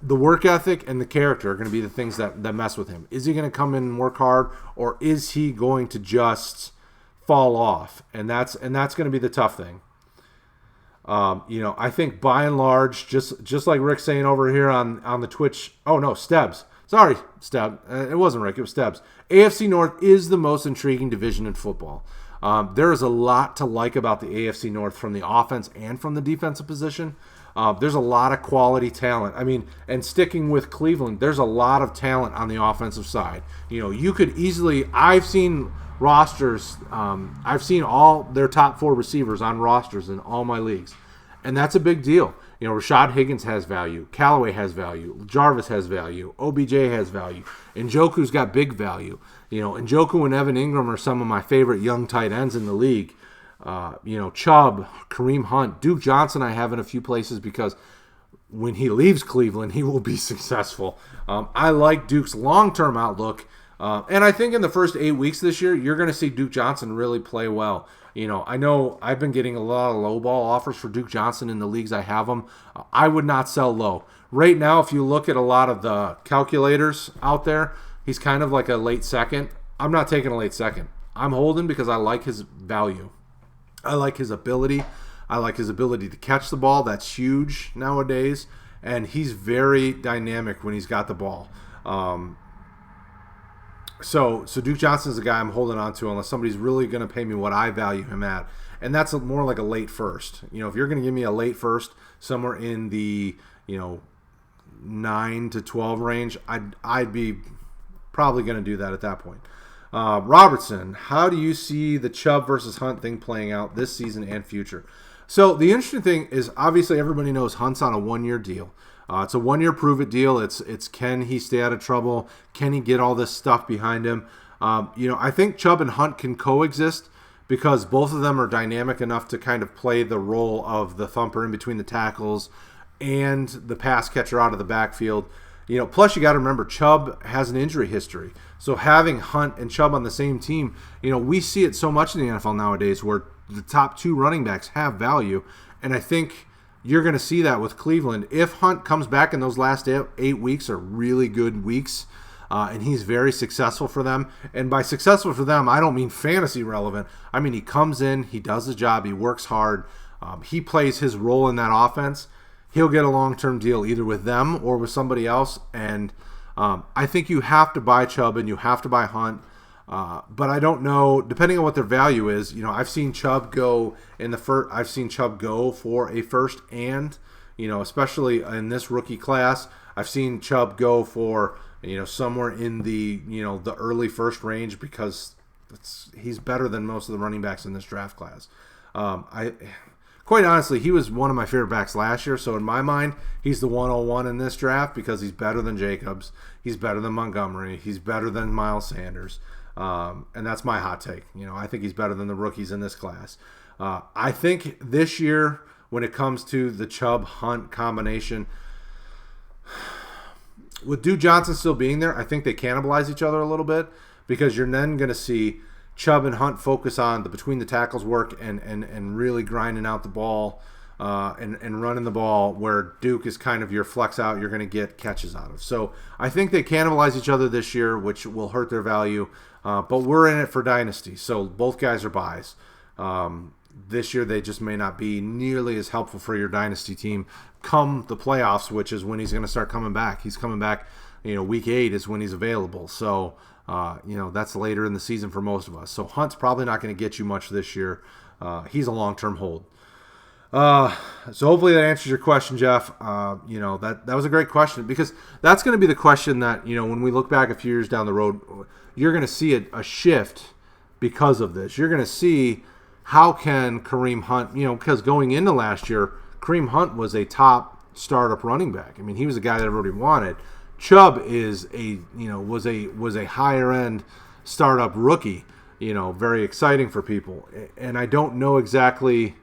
The work ethic and the character are going to be the things that mess with him. Is he going to come in and work hard, or is he going to just fall off? And that's going to be the tough thing. I think by and large, just like Rick's saying over here on the Twitch. Oh no, Stebbs. Sorry, Steb. It wasn't Rick. It was Stebbs. AFC North is the most intriguing division in football. There is a lot to like about the AFC North from the offense and from the defensive position. There's a lot of quality talent. I mean, and sticking with Cleveland, there's a lot of talent on the offensive side. You could easily. I've seen rosters. I've seen all their top 4 receivers on rosters in all my leagues, and that's a big deal. Rashad Higgins has value. Callaway has value. Jarvis has value. OBJ has value. Njoku's got big value. Njoku and Evan Ingram are some of my favorite young tight ends in the league. Chubb, Kareem Hunt, Duke Johnson I have in a few places because when he leaves Cleveland, he will be successful. I like Duke's long-term outlook. And I think in the first 8 weeks this year, you're going to see Duke Johnson really play well. I know I've been getting a lot of low ball offers for Duke Johnson in the leagues I have him. I would not sell low. Right now, if you look at a lot of the calculators out there, he's kind of like a late second. I'm not taking a late second. I'm holding because I like his value. I like his ability. I like his ability to catch the ball. That's huge nowadays. And he's very dynamic when he's got the ball. So Duke Johnson's a guy I'm holding on to unless somebody's really going to pay me what I value him at. And that's more like a late first. If you're going to give me a late first somewhere in the, 9 to 12 range, I'd be probably going to do that at that point. Robertson, how do you see the Chubb versus Hunt thing playing out this season and future? So the interesting thing is obviously everybody knows Hunt's on a 1-year deal. It's a 1-year prove-it deal. It's can he stay out of trouble? Can he get all this stuff behind him? I think Chubb and Hunt can coexist because both of them are dynamic enough to kind of play the role of the thumper in between the tackles and the pass catcher out of the backfield. Plus you got to remember Chubb has an injury history. So having Hunt and Chubb on the same team, we see it so much in the NFL nowadays where the top 2 running backs have value. And I think you're going to see that with Cleveland. If Hunt comes back in those last 8 weeks are really good weeks, and he's very successful for them. And by successful for them, I don't mean fantasy relevant. I mean he comes in, he does the job, he works hard, he plays his role in that offense. He'll get a long-term deal either with them or with somebody else. And I think you have to buy Chubb and you have to buy Hunt. But I don't know, depending on what their value is. I've seen Chubb go in the first. I've seen Chubb go for a first, and especially in this rookie class, I've seen Chubb go for somewhere in the the early first range because he's better than most of the running backs in this draft class. Quite honestly, he was one of my favorite backs last year. So in my mind, he's the 101 in this draft because he's better than Jacobs, he's better than Montgomery, he's better than Miles Sanders. And that's my hot take. I think he's better than the rookies in this class. I think this year, when it comes to the Chubb-Hunt combination, with Duke Johnson still being there, I think they cannibalize each other a little bit because you're then going to see Chubb and Hunt focus on the between the tackles work and really grinding out the ball and running the ball, where Duke is kind of your flex out, you're going to get catches out of. So I think they cannibalize each other this year, which will hurt their value. But we're in it for Dynasty, so both guys are buys. This year they just may not be nearly as helpful for your Dynasty team come the playoffs, which is when he's going to start coming back. He's coming back, week 8 is when he's available. So, that's later in the season for most of us. So Hunt's probably not going to get you much this year. He's a long-term hold. So hopefully that answers your question, Jeff. That was a great question because that's going to be the question that, when we look back a few years down the road, you're going to see a shift because of this. You're going to see how can Kareem Hunt, because going into last year, Kareem Hunt was a top startup running back. I mean, he was a guy that everybody wanted. Chubb is was a higher end startup rookie. Very exciting for people. And I don't know exactly.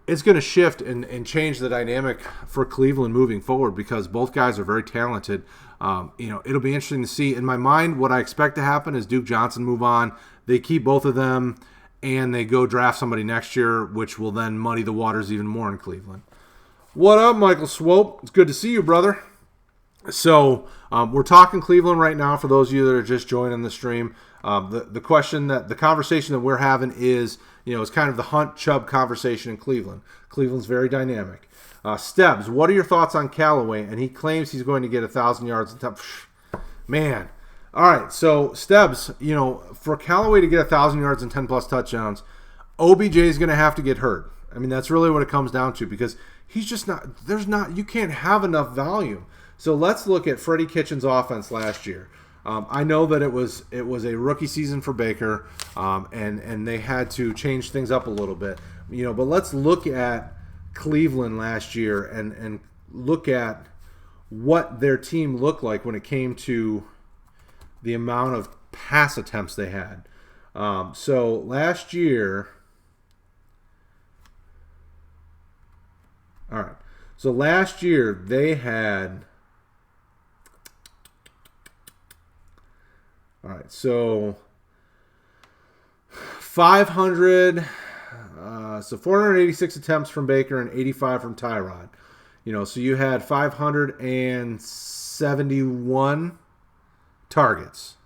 It's going to shift and change the dynamic for Cleveland moving forward because both guys are very talented. It'll be interesting to see. In my mind, what I expect to happen is Duke Johnson move on. They keep both of them, and they go draft somebody next year, which will then muddy the waters even more in Cleveland. What up, Michael Swope? It's good to see you, brother. So we're talking Cleveland right now for those of you that are just joining the stream. The conversation that we're having is, it's kind of the Hunt Chubb conversation in Cleveland. Cleveland's very dynamic. Stebbs, what are your thoughts on Callaway? And he claims he's going to get 1,000 yards. Man. All right, so Stebbs, for Callaway to get 1,000 yards and 10-plus touchdowns, OBJ is going to have to get hurt. I mean, that's really what it comes down to because he's just you can't have enough volume. So let's look at Freddie Kitchens' offense last year. I know that it was a rookie season for Baker, and they had to change things up a little bit. But let's look at Cleveland last year and look at what their team looked like when it came to the amount of pass attempts they had. So last year, all right. So last year they had. All right, so 486 attempts from Baker and 85 from Tyrod. So you had 571 targets.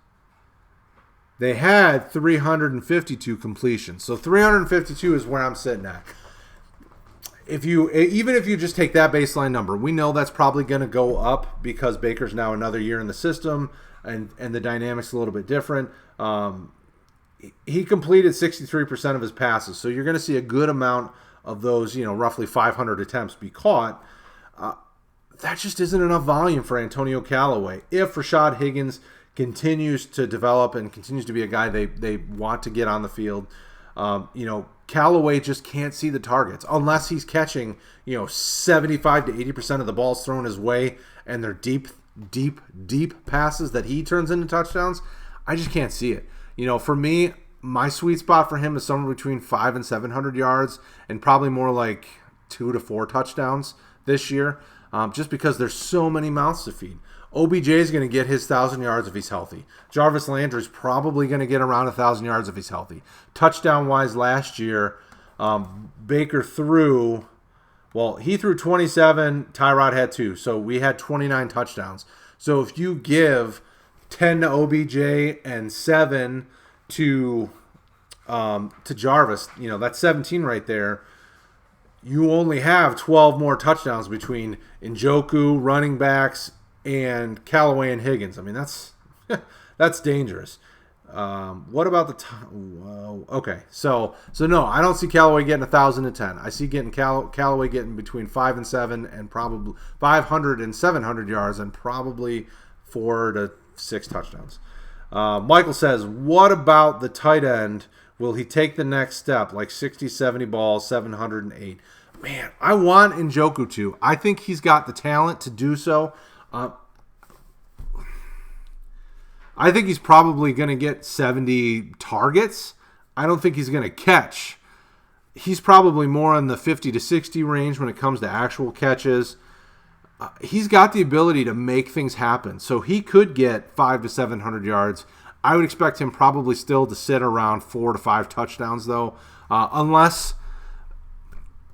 They had 352 completions. So 352 is where I'm sitting at. Even if you just take that baseline number, we know that's probably going to go up because Baker's now another year in the system. And the dynamic's a little bit different. He completed 63% of his passes, so you're going to see a good amount of those, roughly 500 attempts be caught. That just isn't enough volume for Antonio Callaway. If Rashad Higgins continues to develop and continues to be a guy they want to get on the field, Callaway just can't see the targets unless he's catching, 75 to 80% of the balls thrown his way, and they're deep passes that he turns into touchdowns. I just can't see it. For me, my sweet spot for him is somewhere between 500 and 700 yards and probably more like 2 to 4 touchdowns this year, just because there's so many mouths to feed. OBJ is going to get his 1,000 yards if he's healthy. Jarvis Landry's probably going to get around 1,000 yards if he's healthy. Touchdown-wise last year, Baker threw... Well, he threw 27, Tyrod had 2, so we had 29 touchdowns. So if you give 10 to OBJ and 7 to Jarvis, that's 17 right there. You only have 12 more touchdowns between Njoku, running backs, and Callaway and Higgins. I mean, that's dangerous. What about the okay, so no, I don't see Callaway getting 1,010. I see Callaway getting between 5 and 7 and probably 500 and 700 yards and probably 4 to 6 touchdowns. Michael says, what about the tight end? Will he take the next step, like 60, 70 balls, 708? Man, I want Njoku to. I think he's got the talent to do so. I think he's probably going to get 70 targets. I don't think he's going to catch. He's probably more in the 50 to 60 range when it comes to actual catches. He's got the ability to make things happen. So he could get 500 to 700 yards. I would expect him probably still to sit around 4 to 5 touchdowns, though, unless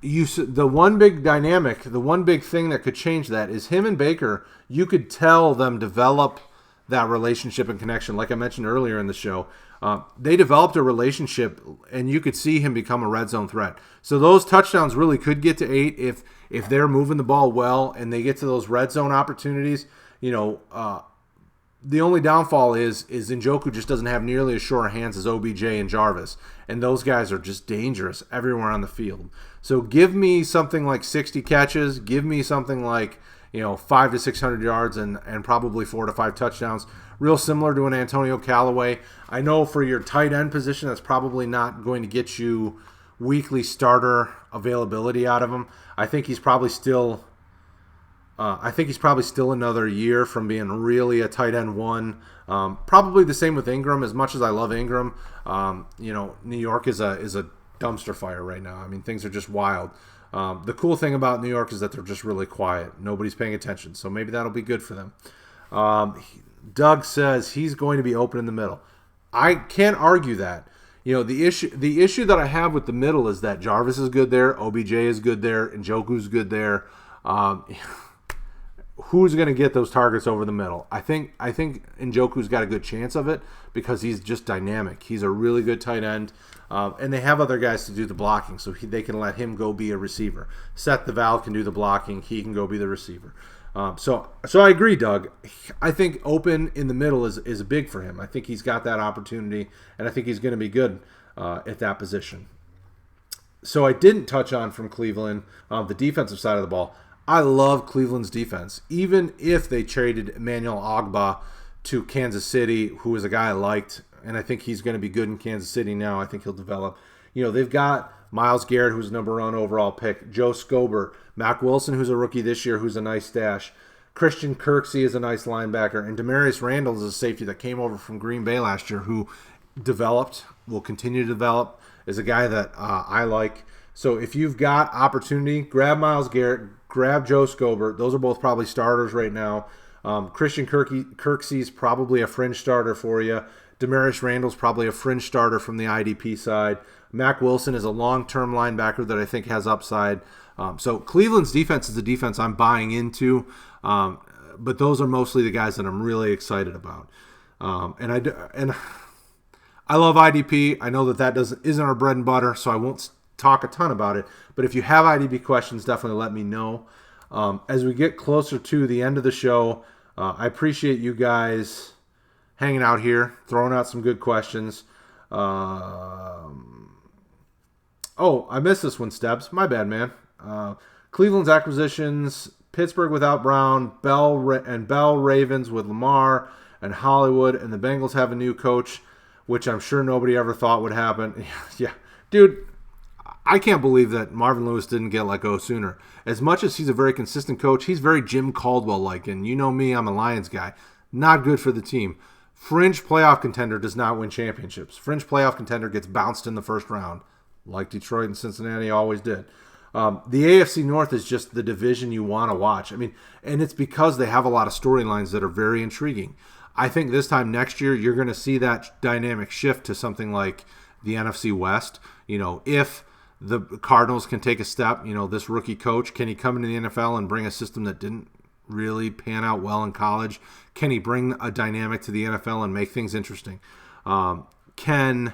the one big dynamic, the one big thing that could change that is him and Baker. You could tell them develop that relationship and connection. Like I mentioned earlier in the show, they developed a relationship, and you could see him become a red zone threat. So those touchdowns really could get to 8 if they're moving the ball well and they get to those red zone opportunities. The only downfall is Njoku just doesn't have nearly as sure hands as OBJ and Jarvis, and those guys are just dangerous everywhere on the field. So give me something like 60 catches, give me something like 500 to 600 yards and probably 4 to 5 touchdowns. Real similar to an Antonio Callaway. I know for your tight end position, that's probably not going to get you weekly starter availability out of him. I think he's probably still I think he's probably still another year from being really a tight end one. Probably the same with Ingram. As much as I love Ingram, New York is a dumpster fire right now. I mean, things are just wild. The cool thing about New York is that they're just really quiet. Nobody's paying attention, so maybe that'll be good for them. Doug says he's going to be open in the middle. I can't argue that. The issue that I have with the middle is that Jarvis is good there, OBJ is good there, and Njoku's good there. Who's going to get those targets over the middle? I think Njoku's got a good chance of it because he's just dynamic. He's a really good tight end, and they have other guys to do the blocking, so they can let him go be a receiver. Seth DeVal can do the blocking. He can go be the receiver. So I agree, Doug. I think open in the middle is big for him. I think he's got that opportunity, and I think he's going to be good at that position. So I didn't touch on from Cleveland the defensive side of the ball. I love Cleveland's defense. Even if they traded Emmanuel Ogbah to Kansas City, who is a guy I liked, and I think he's going to be good in Kansas City now. I think he'll develop. They've got Myles Garrett, who's number 1 overall pick, Joe Scobert, Mac Wilson, who's a rookie this year, who's a nice stash. Christian Kirksey is a nice linebacker, and Demarius Randall is a safety that came over from Green Bay last year who developed, will continue to develop, is a guy that I like. So if you've got opportunity, grab Myles Garrett, grab Joe Scobert. Those are both probably starters right now. Christian Kirksey's probably a fringe starter for you. Demarius Randall's probably a fringe starter from the IDP side. Mac Wilson is a long-term linebacker that I think has upside. So Cleveland's defense is the defense I'm buying into, but those are mostly the guys that I'm really excited about. And I love IDP. I know that isn't our bread and butter, so I won't talk a ton about it. But if you have IDP questions, definitely let me know. As we get closer to the end of the show, I appreciate you guys hanging out here, throwing out some good questions. I missed this one, Steps. My bad, man. Cleveland's acquisitions, Pittsburgh without Brown, Bell Ravens with Lamar and Hollywood, and the Bengals have a new coach, which I'm sure nobody ever thought would happen. Yeah, dude, I can't believe that Marvin Lewis didn't get let go sooner. As much as he's a very consistent coach, he's very Jim Caldwell-like, and you know me, I'm a Lions guy. Not good for the team. Fringe playoff contender does not win championships. Fringe playoff contender gets bounced in the first round, like Detroit and Cincinnati always did. The AFC North is just the division you want to watch. I mean, and it's because they have a lot of storylines that are very intriguing. I think this time next year, you're going to see that dynamic shift to something like the NFC West. If the Cardinals can take a step, this rookie coach, can he come into the NFL and bring a system that didn't really pan out well in college? Can he bring a dynamic to the NFL and make things interesting? Can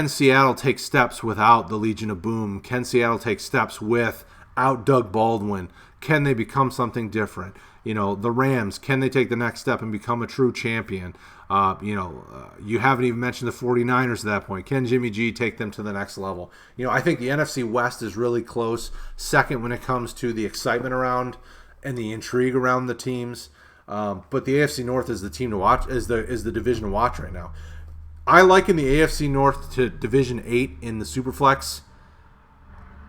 Seattle take steps without the Legion of Boom? Can Seattle take steps without Doug Baldwin? Can they become something different? The Rams, can they take the next step and become a true champion? You haven't even mentioned the 49ers at that point. Can Jimmy G take them to the next level? I think the NFC West is really close second when it comes to the excitement around and the intrigue around the teams. But the AFC North is the team to watch, is the division to watch right now. I liken the AFC North to Division 8 in the Superflex,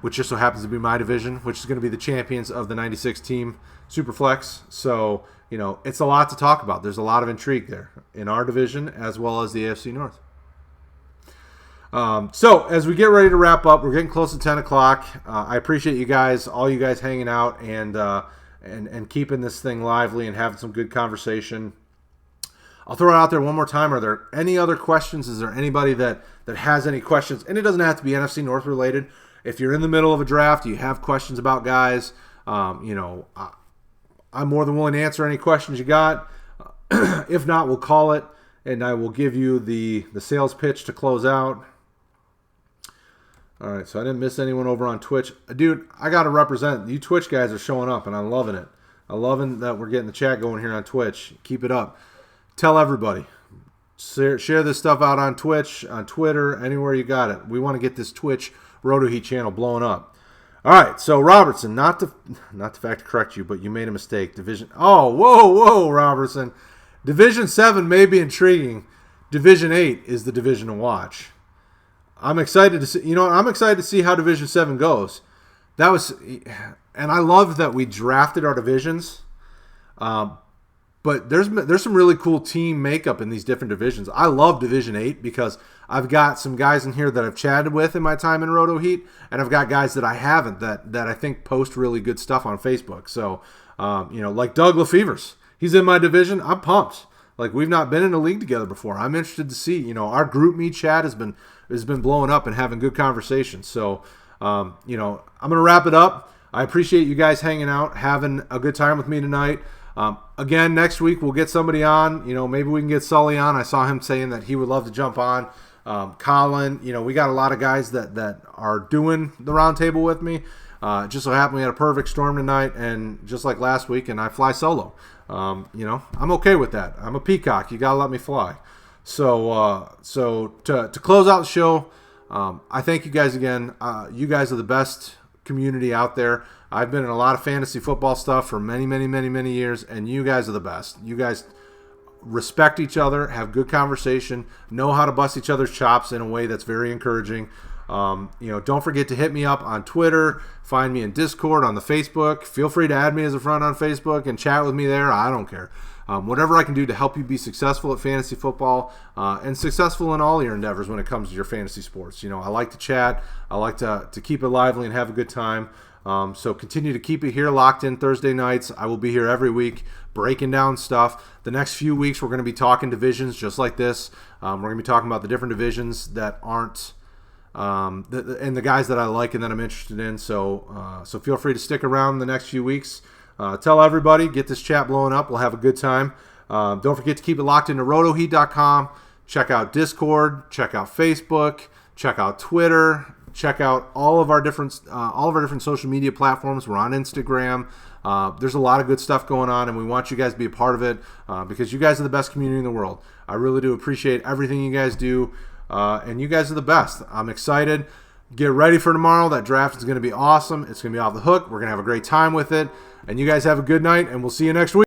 which just so happens to be my division, which is going to be the champions of the 96 team Superflex. So, it's a lot to talk about. There's a lot of intrigue there in our division as well as the AFC North. So, as we get ready to wrap up, we're getting close to 10 o'clock. I appreciate you guys, all you guys hanging out and keeping this thing lively and having some good conversation. I'll throw it out there one more time. Are there any other questions? Is there anybody that has any questions? And it doesn't have to be NFC North related. If you're in the middle of a draft, you have questions about guys, I'm more than willing to answer any questions you got. If not, we'll call it, and I will give you the sales pitch to close out. All right, so I didn't miss anyone over on Twitch. Dude, I got to represent. You Twitch guys are showing up, and I'm loving it. I'm loving that we're getting the chat going here on Twitch. Keep it up. Tell everybody. Share this stuff out on Twitch, on Twitter, anywhere you got it. We want to get this Twitch RotoHeat channel blowing up. All right, so Robertson, not to fact correct you, but you made a mistake. Whoa, Robertson. Division 7 may be intriguing. Division 8 is the division to watch. I'm excited to see. I'm excited to see how Division 7 goes. And I love that we drafted our divisions. But there's some really cool team makeup in these different divisions. I love Division 8 because I've got some guys in here that I've chatted with in my time in RotoHeat, and I've got guys that I haven't that I think post really good stuff on Facebook. So, like Doug Lefevers, he's in my division. I'm pumped. Like, we've not been in a league together before. I'm interested to see. Our group me chat has been blowing up and having good conversations. So, I'm going to wrap it up. I appreciate you guys hanging out, having a good time with me tonight. Again, next week we'll get somebody on. Maybe we can get Sully on. I saw him saying that he would love to jump on. Colin, we got a lot of guys that are doing the roundtable with me. Just so happened we had a perfect storm tonight, and just like last week, and I fly solo. I'm okay with that. I'm a peacock. You gotta let me fly. So to close out the show, I thank you guys again. You guys are the best community out there. I've been in a lot of fantasy football stuff for many, many, many, many years, and you guys are the best. You guys respect each other, have good conversation, know how to bust each other's chops in a way that's very encouraging. Don't forget to hit me up on Twitter, find me in Discord, on the Facebook. Feel free to add me as a friend on Facebook and chat with me there. I don't care. Whatever I can do to help you be successful at fantasy football and successful in all your endeavors when it comes to your fantasy sports. I like to chat. I like to keep it lively and have a good time. So continue to keep it here locked in Thursday nights. I will be here every week breaking down stuff. The next few weeks we're going to be talking divisions just like this. We're going to be talking about the different divisions that aren't and the guys that I like and that I'm interested in. So feel free to stick around the next few weeks. Tell everybody, get this chat blowing up. We'll have a good time. Don't forget to keep it locked into RotoHeat.com. Check out Discord. Check out Facebook. Check out Twitter. Check out all of our different social media platforms. We're on Instagram. There's a lot of good stuff going on, and we want you guys to be a part of it because you guys are the best community in the world. I really do appreciate everything you guys do, and you guys are the best. I'm excited. Get ready for tomorrow. That draft is going to be awesome. It's going to be off the hook. We're going to have a great time with it. And you guys have a good night, and we'll see you next week.